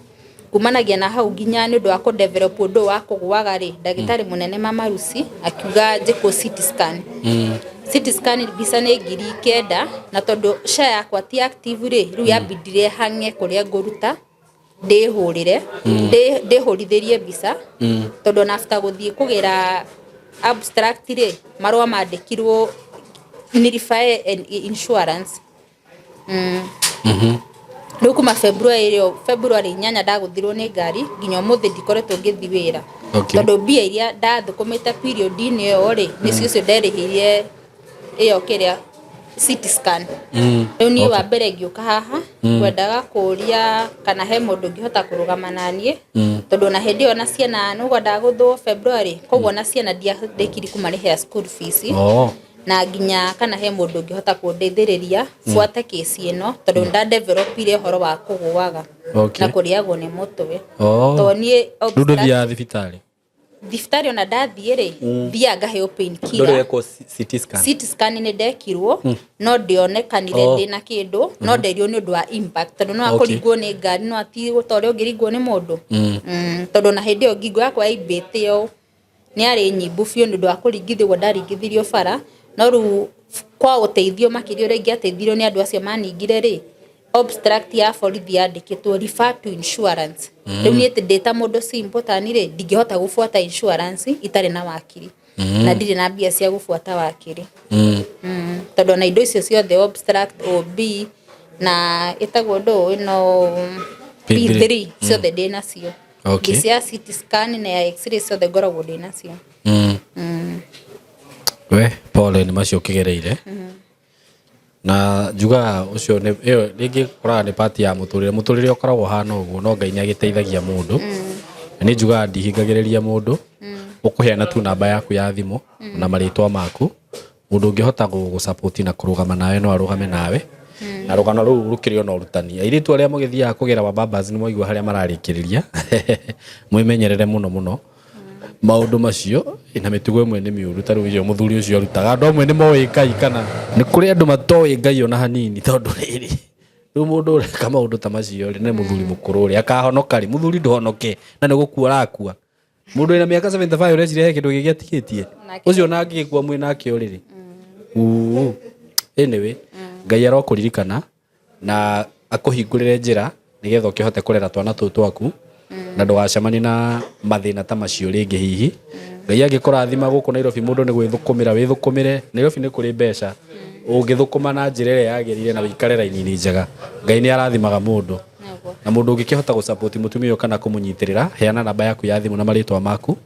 kumanagia na hau nginya ni undu wa ku develop undu wa kugwaga ri ndagitari munene mama rusi akiuga njiko CT scan CT scan bisa ni 9,000 na tondu sha yakwa ti active ri riu yabidire hange kuria nguruta ndihurithirie bisa tondu na after guthie kugira abstract ri marwa mandikirwo nilify insurance riu kuma February 8 ndaguthirwo ni ngari nginya muthi ndikoretwo ngithi wira tondu mbia iria ndathukumite period ini yo ri nicio cio nderihirie iyo kiria CT scan riu ni wa mbere ngiuka haha kwendaga kuria kana he mundu ngihota kurugama nanie tondu na hindi ona ciana nugo ndaguthwo February koguo na ciana ndekiri kumarihia school fees na ginya kana he mundu ngihota kundeithiriria fuata case ino tondu nda developire horo wa kugwaga na kuriagwo ni mutwe to nie ndu thia thibitari ona ndathie ri thia ngaheo pain killer ndu yeko CT scan ni ndekirwo no ndionekanire ndina kindu no nderio ni undu wa impact tondu no akorigwo ni ngari no ati gutore ungirigwo ni mundu tondu na hindi yo ngingo yakwa ibite yo ni ari nyimbu fio ni undu wa kuringithio ndaringithirio bara no ru kwa uteithio makirio rengi ateithio ni andu acio maningire ri obstruct ya borithi yandikitwo refer to insurance riu ni data mundu simple tani ri ndingihota gufuata insurance itari na wakiri na ndiri na mbia cia gufuata wakiri tondu na indo icio ciothe obstruct OB na itagwo ndo ino P3 ciothe ndi nacio cia CT scan na ya x-ray ciothe ngoragwo ndi nacio we pole ni macio kigereire na juga ucio ni iyo ringi kora ni party ya muturire ukoragwo hana uguo no Ngai ni agiteithagia mundu ni juga ndihingagiriria mundu ukuheana tu namba yaku ya thimu na maritwa maku mundu ungihota gusupport na kurugama nawe no arugame nawe na rugano ru rukirio no rutani airitu aria mugithia kugira babas ni moigwa haria mararikiriria mwimenyerere muno maundu macio ina mitugo imwe ni miuru taru iyo muthuri ucio arutaga andu amwe ni moe Ngai kana ni kuri andu matoe Ngai ona hanini tondu riri ru mundu reka maundu ta macio ri ni muthuri mukuru ri akahonoka ri muthuri ndohonoke na ni gukua rakua mundu ina miaka 75 urecire he kindu gigiatikitie ucio na ngigwa mwe nake uriri anyway Ngai arokuririkana na akuhingurire njira nigetha ukihote kurera twana tutu twaku na ndugacemani na mathina ta macio ringi hihi Ngai agikurathima guku Nairobi mundu ni gwithukumira withukumire Nairobi ni kuri mbeca ungithukuma na njira ĩrĩa yagĩrĩire na wikare raini njega Ngai ni arathimaga mundu na mundu ungikihota gu support mutumia kana kumunyitirira heana namba yaku ya thimu na maritwa maku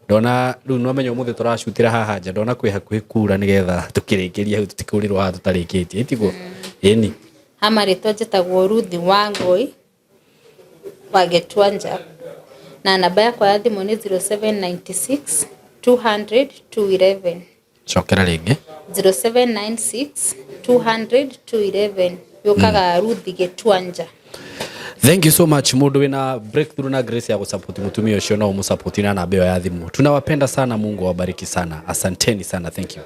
ndona riu no menyo muthi turacutira haha nja ndona kwi hakuhi kura nigetha tukirikiria hau tutikurirwo ha tutarikitie itiguo eni Amaritwa njĩtagwo Ruthi Wangui wa Gĩtuanja na namba yakwa ya thimũ nĩ 0796 200 211 cokera ringi 0796 200 211 yukaga Ruthi Gĩtuanja. Thank you so much mundu wina breakthrough na grace ya kusupport mutumia ucio no umusupport na namba ya thimu. Tunawapenda sana, Mungu awabariki sana. Asanteni sana. Thank you.